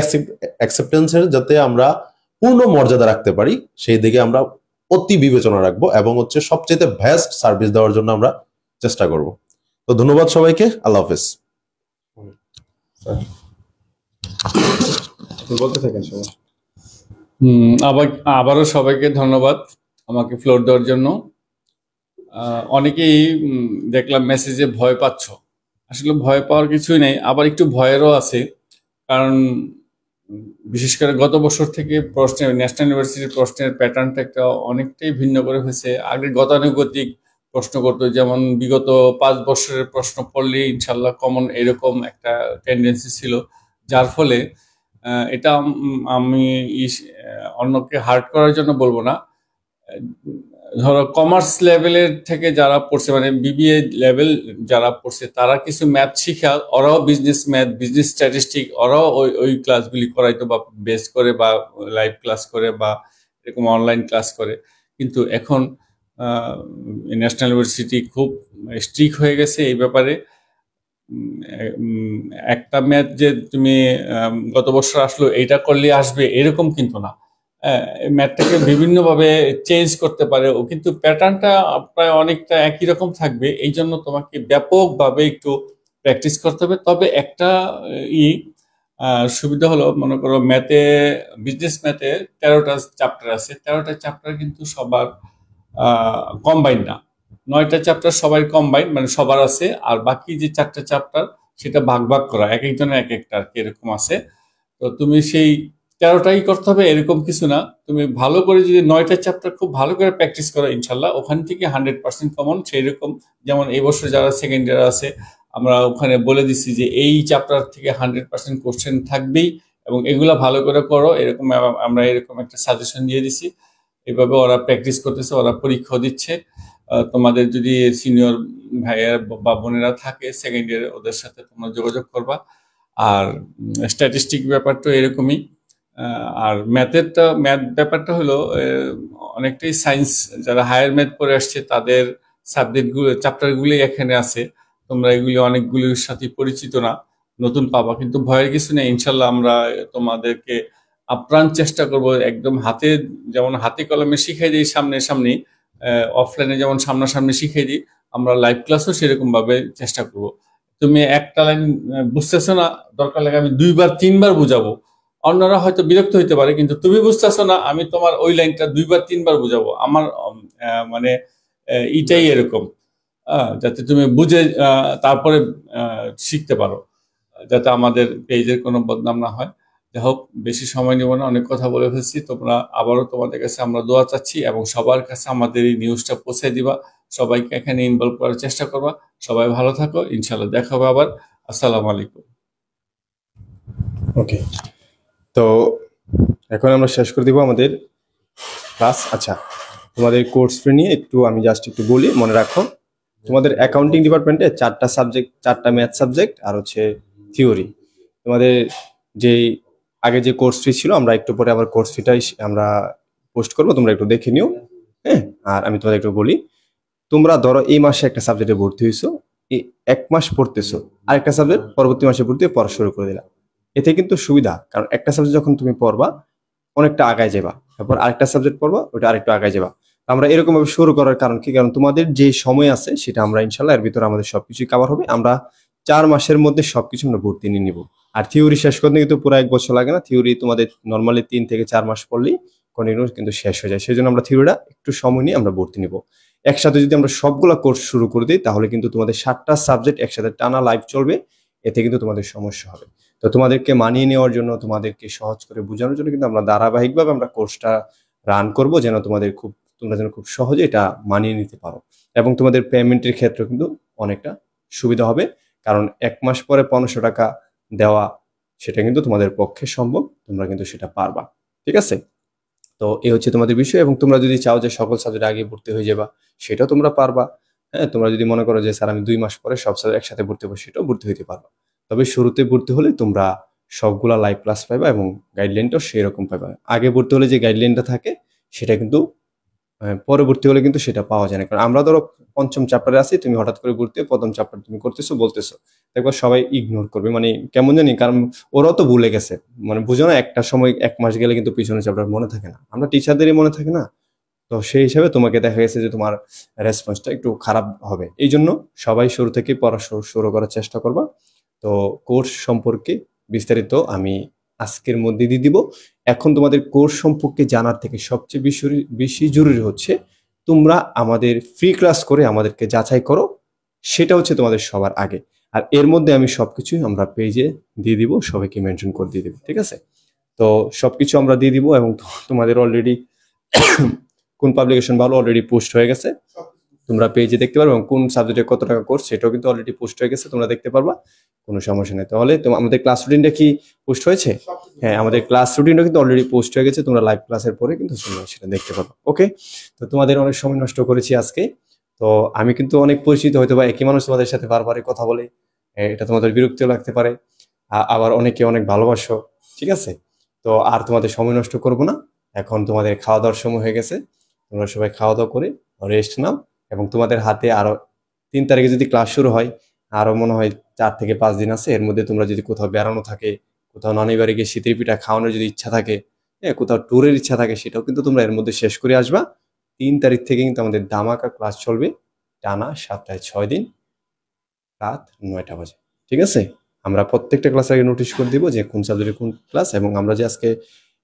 অ্যাকসেপ্টেন্সের যাতে আমরা পূর্ণ মর্যাদা রাখতে পারি সেই দিকে আমরা অতি বিবেচনা রাখবো, এবং হচ্ছে সবচেয়ে বেস্ট সার্ভিস দেওয়ার জন্য আমরা চেষ্টা করব। তো ধন্যবাদ সবাইকে, আল্লাহ হাফেজ। বলতে থাকেন সবাই। আবারও সবাইকে ধন্যবাদ আমাকে ফ্লোর দেওয়ার জন্য। অনেকেই দেখলাম মেসেজে ভয় পাচ্ছ। আসলে ভয় পাওয়ার কিছুই নেই, আবার একটু ভয়েরও আছে। কারণ বিশেষ করে গত বছর থেকে প্রশ্নের, ন্যাশনাল ইউনিভার্সিটির প্রশ্নের প্যাটার্নটা একটা অনেকটাই ভিন্ন করে হয়েছে। আগে গতানুগতিক প্রশ্ন করতো, যেমন বিগত 5 বছরের প্রশ্ন পড়লে ইনশাল্লাহ কমন, এরকম একটা টেন্ডেন্সি ছিল। যার ফলে এটা আমি অন্যকে হার্ট করার জন্য বলবো না। ধরো কমার্স লেভেলের থেকে যারা পড়ছে, মানে বিবিএ লেভেল যারা পড়ছে, তারা কিছু ম্যাথ শিখা, ওরাও বিজনেস ম্যাথ, বিজনেস স্ট্যাটিস্টিক, ওরাও ওই ক্লাসগুলি করাইতো, বা বেস করে, বা লাইভ ক্লাস করে, বা এরকম অনলাইন ক্লাস করে। কিন্তু এখন ন্যাশনাল ইউনিভার্সিটি খুব স্ট্রিক্ট হয়ে গেছে এই ব্যাপারে। একটা ম্যাথ যে তুমি গত বছর আসলো এইটা করলে আসবে এরকম কিন্তু না। ম্যাথটাকে বিভিন্নভাবে চেঞ্জ করতে পারে ও, কিন্তু প্যাটার্নটা প্রায় অনেকটা একই রকম থাকবে। এই জন্য তোমাকে ব্যাপকভাবে একটু প্র্যাকটিস করতে হবে। তবে একটা সুবিধা হলো, মনে করো ম্যাথে, বিজনেস ম্যাথে 13টা চ্যাপ্টার আছে। 13টা চ্যাপ্টার কিন্তু সবার কম্বাইন না। 9টা চ্যাপ্টার সবাই কম্বাইন, মানে সবার আছে। আর বাকি যে 4টা চ্যাপ্টার সেটা ভাগ ভাগ করা, এক একজনের এক একটা আর কি, এরকম আছে। তো তুমি সেই 13টাই করতে হবে এরকম কিছু না। তুমি ভালো করে যদি 9টা চ্যাপ্টার খুব ভালো করে প্র্যাকটিস করো, ইনশাল্লাহ ওখান থেকে 100% কমন। সেই রকম যেমন এই বছর যারা সেকেন্ড ইয়ার আছে, আমরা ওখানে বলে দিচ্ছি যে এই চ্যাপ্টার থেকে 100% কোশ্চেন থাকবেই, এবং এগুলা ভালো করে করো, এরকম আমরা এরকম একটা সাজেশন দিয়ে দিছি। এভাবে ওরা প্র্যাকটিস করতেছে, ওরা পরীক্ষা দিচ্ছে। তোমাদের যদি সিনিয়র ভাইয়ের বা বোনেরা থাকে সেকেন্ড ইয়ারে, ওদের সাথে তোমরা যোগাযোগ করবা। আর স্ট্যাটিস্টিক ব্যাপারটা এরকমই। আর ম্যাথ ব্যাপারটা হলো অনেকটাই সায়েন্স, যারা হায়ার ম্যাথ পড়ে আসছে তাদের সাবজেক্টগুলো, চ্যাপ্টারগুলি এখানে আছে। তোমরা এগুলি অনেকগুলির সাথে পরিচিত না, নতুন পাবা, কিন্তু ভয়ের কিছু নেই। ইনশাল্লাহ আমরা তোমাদেরকে আপ্রাণ চেষ্টা করব, একদম হাতে, যেমন হাতে কলমে শিখাই দিই সামনে সামনে, অফলাইনে যেমন সামনাসামনি শিখিয়ে দিই, আমরা লাইভ ক্লাসও সেরকম ভাবে চেষ্টা করব। তুমি একটা লাইন বুঝতেছো না, দরকার লাগে আমি 2বার 3বার বুঝাবো। অন্যরা হয়তো বিরক্ত হইতে পারে, কিন্তু তুমি বুঝতেছো না, আমি তোমার ওই লাইনটা 2বার 3বার বুঝাবো। আমার মানে এটাই এরকম, যাতে তুমি বুঝে তারপরে শিখতে পারো, যাতে আমাদের পেজের কোনো বদনাম না হয়। যাই হোক, বেশি সময় নেব না, অনেক কথা বলে ফেলছি। তোমরা আবারও, তোমাদের কাছে আমরা দোয়া চাচ্ছি, এবং সবার কাছে আমাদের এই নিউজটা পৌঁছে দিবা, সবাইকে এখানে ইনভলভ করার চেষ্টা করবা। সবাই ভালো থাকো, ইনশাল্লাহ দেখা হবে আবার। আসসালামু আলাইকুম। ওকে, তো তো এখন আমরা শেষ করে দিব আমাদের ক্লাস। আচ্ছা, তোমাদের কোর্স ফি নিয়ে একটু আমি জাস্ট একটু বলি, মনে রাখো তোমাদের অ্যাকাউন্টিং ডিপার্টমেন্টে 4টা সাবজেক্ট, 4টা ম্যাথ সাবজেক্ট আর হচ্ছে থিওরি। তোমাদের যেই আগে যে কোর্স ফি ছিল, আমরা একটু পরে আবার কোর্স ফিটাই আমরা পোস্ট করবো, তোমরা একটু দেখে নিও। হ্যাঁ, আর আমি তোমাদের একটু বলি, তোমরা ধরো এই মাসে একটা সাবজেক্টে ভর্তি হয়েছো, এই 1 মাস পড়তেছো, আরেকটা সাবজেক্ট পরবর্তী মাসে ভর্তি হয়ে পড়া শুরু করে দিলা। এতে কিন্তু সুবিধা, কারণ একটা সাবজেক্ট যখন তুমি পড়বা অনেকটা আগায় যাবা, তারপর আরেকটা সাবজেক্ট পড়বা, ওটা আরেকটু আগায় যাবা। আমরা এরকম ভাবে শুরু করার কারণ কি, কারণ তোমাদের যে সময় আছে সেটা আমরা ইনশাল্লাহ এর ভিতরে আমাদের সবকিছু কভার হবে। আমরা 4 মাসের মধ্যে সবকিছু আমরা ভর্তি নিয়ে নিব। আর থিওরি শেষ করতে কিন্তু পুরো 1 বছর লাগে না, থিওরি তোমাদের নর্মালি 3 থেকে 4 মাস পড়লেই কন্টিনিউ কিন্তু শেষ হয়ে যায়। সেই জন্য আমরা থিওরিটা একটু সময় নিয়ে আমরা ভর্তি নিব। একসাথে যদি আমরা সবগুলা কোর্স শুরু করে দিই, তাহলে কিন্তু তোমাদের 7টা সাবজেক্ট একসাথে টানা লাইভ চলবে, এতে কিন্তু তোমাদের সমস্যা হবে। তো তোমাদেরকে মানিয়ে নেওয়ার জন্য, তোমাদেরকে সহজ করে বোঝানোর জন্য কিন্তু আমরা ধারাবাহিকভাবে আমরা কোর্সটা রান করব, যেন তোমরা যেন খুব সহজে এটা মানিয়ে নিতে পারো। এবং তোমাদের পেমেন্টের ক্ষেত্রে কিন্তু অনেকটা সুবিধা হবে, কারণ 1 মাস পরে 1500 টাকা দেওয়া সেটা কিন্তু তোমাদের পক্ষে সম্ভব, তোমরা কিন্তু সেটা পারবা। ঠিক আছে, তো এই হচ্ছে তোমাদের বিষয়। এবং তোমরা যদি চাও যে সকল সাবজেক্ট আগে ভর্তি হয়ে যাবা, সেটাও তোমরা পারবা। হ্যাঁ, তোমরা যদি মনে করো যে স্যার আমি 2 মাস পরে সব সাবজেক্ট একসাথে ভর্তি হবো, সেটাও ভর্তি হইতে পারবা। তবে শুরুতে ভর্তি হলে তোমরা সবগুলা লাইভ ক্লাস পাইবা এবং গাইডলাইনটাও সেই রকম পাইবা। আগে ভর্তি হলে যে গাইডলাইনটা থাকে সেটা কিন্তু পরবর্তী হলে কিন্তু সেটা পাওয়া যায় না। কারণ আমরা ধরো 5ম চ্যাপ্টারে আছি, তুমি হঠাৎ করে ভর্তি হয়ে 1ম চ্যাপ্টার তুমি করতেছো, বলতেছো, দেখবা সবাই ইগনোর করবে, মানে কেমন জানি, কারণ ওরাও তো ভুলে গেছে। মানে বুঝো না, একটা সময় 1 মাস গেলে কিন্তু পিছনের চ্যাপ্টার মনে থাকে না, আমরা টিচারদেরই মনে থাকে না। তো সেই হিসাবে তোমাকে দেখা গেছে যে তোমার রেসপন্সটা একটু খারাপ হবে। এই জন্য সবাই শুরু থেকে পড়া শুরু করার চেষ্টা করবা। তো কোর্স সম্পর্কে বিস্তারিত আমি আজকের মধ্যে দিয়ে দিব। এখন তোমাদের কোর্স সম্পর্কে জানার থেকে সবচেয়ে বেশি জরুরি হচ্ছে তোমরা আমাদের ফ্রি ক্লাস করে আমাদেরকে যাচাই করো, সেটা হচ্ছে তোমাদের সবার আগে। আর এর মধ্যে আমি সবকিছুই আমরা পেজে দিয়ে দিব, সবাইকে মেনশন করে দিয়ে দিব। ঠিক আছে, তো সবকিছু আমরা দিয়ে দিব। এবং তোমাদের অলরেডি কোন পাবলিকেশন ভালো অলরেডি পোস্ট হয়ে গেছে, তোমরা পেজে দেখতে পারবে। এবং কোন সাবজেক্টে কত টাকা কোর্স সেটাও কিন্তু অলরেডি পোস্ট হয়ে গেছে, তোমরা দেখতে পারবা, কোনো সমস্যা নেই। তাহলে আমাদের ক্লাস রুটিনটা কি পোস্ট হয়েছে? হ্যাঁ, আমাদের ক্লাস রুটিনটা কিন্তু অলরেডি পোস্ট হয়ে গেছে, তোমরা লাইভ ক্লাসের পরে কিন্তু তোমরা সেটা দেখতে পারবে। ওকে, তো তোমাদের অনেক সময় নষ্ট করেছি আজকে। তো আমি কিন্তু অনেক পরিচিত, হয়তো বা একই মানুষ তোমাদের সাথে বারবারই কথা বলে, এটা তোমাদের বিরক্তিও লাগতে পারে, আবার অনেকে অনেক ভালোবাসো। ঠিক আছে, তো আর তোমাদের সময় নষ্ট করবো না। এখন তোমাদের খাওয়া দাওয়ার সময় হয়ে গেছে, তোমরা সবাই খাওয়া দাওয়া করে রেস্ট নাও। এবং তোমাদের হাতে আরো 3 তারিখে যদি ক্লাস শুরু হয়, আরো মনে হয় 4 থেকে 5 দিন আছে। এর মধ্যে তোমরা যদি কোথাও বেড়ানো থাকে, কোথাও নানি বাড়ি গিয়ে শীতের পিঠা খাওয়ানোর যদি ইচ্ছা থাকে, হ্যাঁ, কোথাও ট্যুরের ইচ্ছা থাকে, সেটাও কিন্তু তোমরা এর মধ্যে শেষ করে আসবা। 3 তারিখ থেকে কিন্তু আমাদের ধামাকা ক্লাস চলবে, টানা সপ্তাহে 6 দিন, রাত 9টা বাজে। ঠিক আছে, আমরা প্রত্যেকটা ক্লাসের আগে নোটিশ করে দিব যে কোন সাবজেক্টের কোন ক্লাস। এবং আমরা যে আজকে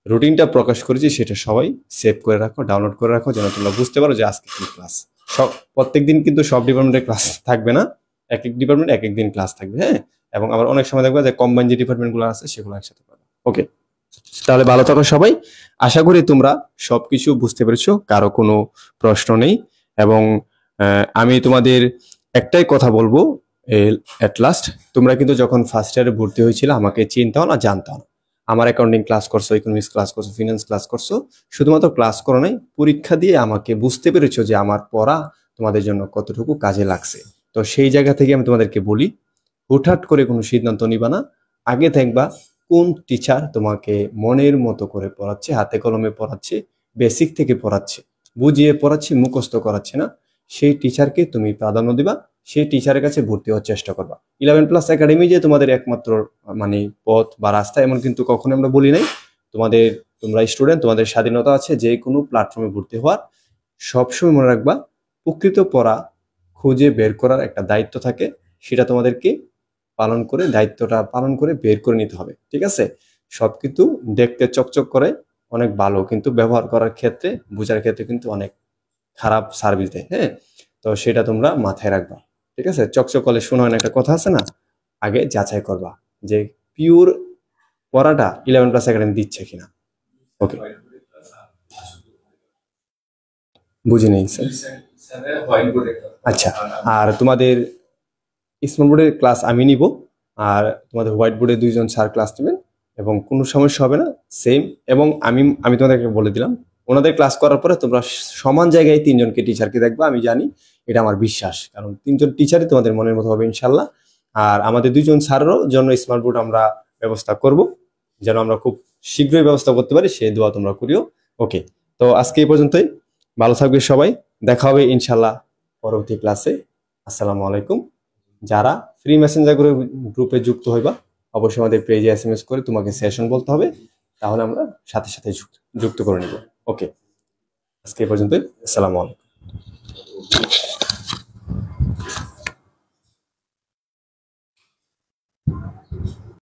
রুটিনটা প্রকাশ করেছি সেটা সবাই সেভ করে রাখো, ডাউনলোড করে রাখো, যেন তোমরা বুঝতে পারো যে আজকে কি ক্লাস। সব প্রত্যেকদিন কিন্তু সব ডিপার্টমেন্টের ক্লাস থাকবে না, এক এক ডিপার্টমেন্ট এক এক দিন ক্লাস থাকবে। হ্যাঁ, এবং আবার অনেক সময় দেখবা যে কম্বাইন যে ডিপার্টমেন্টগুলো আছে সেগুলো একসাথে পাবে। ওকে, তাহলে ভালো থাকো সবাই। আশা করি তোমরা সবকিছু বুঝতে পেরেছো, কারো কোনো প্রশ্ন নেই। এবং আমি তোমাদের একটাই কথা বলবো, এট লাস্ট, তোমরা কিন্তু যখন ফার্স্ট ইয়ারে ভর্তি হয়েছিল আমাকে চিনতাও না, জানতাও না। আমার অ্যাকাউন্টিং ক্লাস করছো, ইকোনমিক্স ক্লাস করছো, ফিনান্স ক্লাস করছো, শুধুমাত্র ক্লাস করো নাই, পরীক্ষা দিয়ে আমাকে বুঝতে পেরেছো যে আমার পড়া তোমাদের জন্য কতটুকু কাজে লাগছে। তো সেই জায়গা থেকে আমি তোমাদেরকে বলি, হুটহাট করে কোনো সিদ্ধান্ত নিবা না। আগে দেখবা কোন টিচার তোমাকে মনের মতো করে পড়াচ্ছে, হাতে কলমে পড়াচ্ছে, বেসিক থেকে পড়াচ্ছে, বুঝিয়ে পড়াচ্ছে, মুখস্থ করাচ্ছে না, সেই টিচারকে তুমি প্রাধান্য দিবা, সেই টিচারের কাছে ভর্তি হওয়ার চেষ্টা করবা। 11+ একাডেমি যে তোমাদের একমাত্র মানে পথ বা রাস্তা, এমন কিন্তু কখনো আমরা বলি নাই। তোমরা স্টুডেন্ট, তোমাদের স্বাধীনতা আছে যে কোনো প্ল্যাটফর্মে ভর্তি হওয়ার। সবসময় মনে রাখবা, প্রকৃত পড়া খুঁজে বের করার একটা দায়িত্ব থাকে, সেটা তোমাদেরকে দায়িত্বটা পালন করে বের করে নিতে হবে। ঠিক আছে, সব কিন্তু দেখতে চকচক করে অনেক ভালো, কিন্তু ব্যবহার করার ক্ষেত্রে, বোঝার ক্ষেত্রে কিন্তু অনেক খারাপ সার্ভিস দেয়। হ্যাঁ, তো সেটা তোমরা মাথায় রাখবা। ঠিক আছে, চকচক করলে শোনা হয় না, একটা কথা আছে না, আগে যাচাই করবা যে পিওর পড়াটা 11+ একাডেমি দিচ্ছে কিনা। ওকে, বুঝি নেই স্যার। আচ্ছা, আর তোমাদের স্মল বোর্ডের ক্লাস আমি নিব, আর তোমাদের হোয়াইট বোর্ডে 2জন স্যার ক্লাস নেবেন। এবং কোনো সমস্যা হবে না, সেম। এবং আমি তোমাদেরকে বলে দিলাম, ওনাদের ক্লাস করার পরে তোমরা সমান জায়গায় তিনজনকে টিচারকে দেখবা, আমি জানি, এটা আমার বিশ্বাস, কারণ তিনজন টিচারই তোমাদের মনের মতো হবে ইনশাল্লাহ। আর আমাদের দুইজন স্যারেরও জন্য স্মার্ট বোর্ড আমরা ব্যবস্থা করব, যেন আমরা খুব শীঘ্রই ব্যবস্থা করতে পারি, সেই দোয়া তোমরা করিও। ওকে, তো আজকে এই পর্যন্তই। ভালো থাকবে সবাই, দেখা হবে ইনশাল্লাহ পরবর্তী ক্লাসে। আসসালামু আলাইকুম। যারা ফ্রি মেসেঞ্জার গ্রুপে যুক্ত হইবা, অবশ্যই আমাদের পেজে SMS করে তোমাকে সেশন বলতে হবে, তাহলে আমরা সাথে সাথে যুক্ত করে নিব। ওকে, আজকে এই পর্যন্তই। আসসালামু আলাইকুম।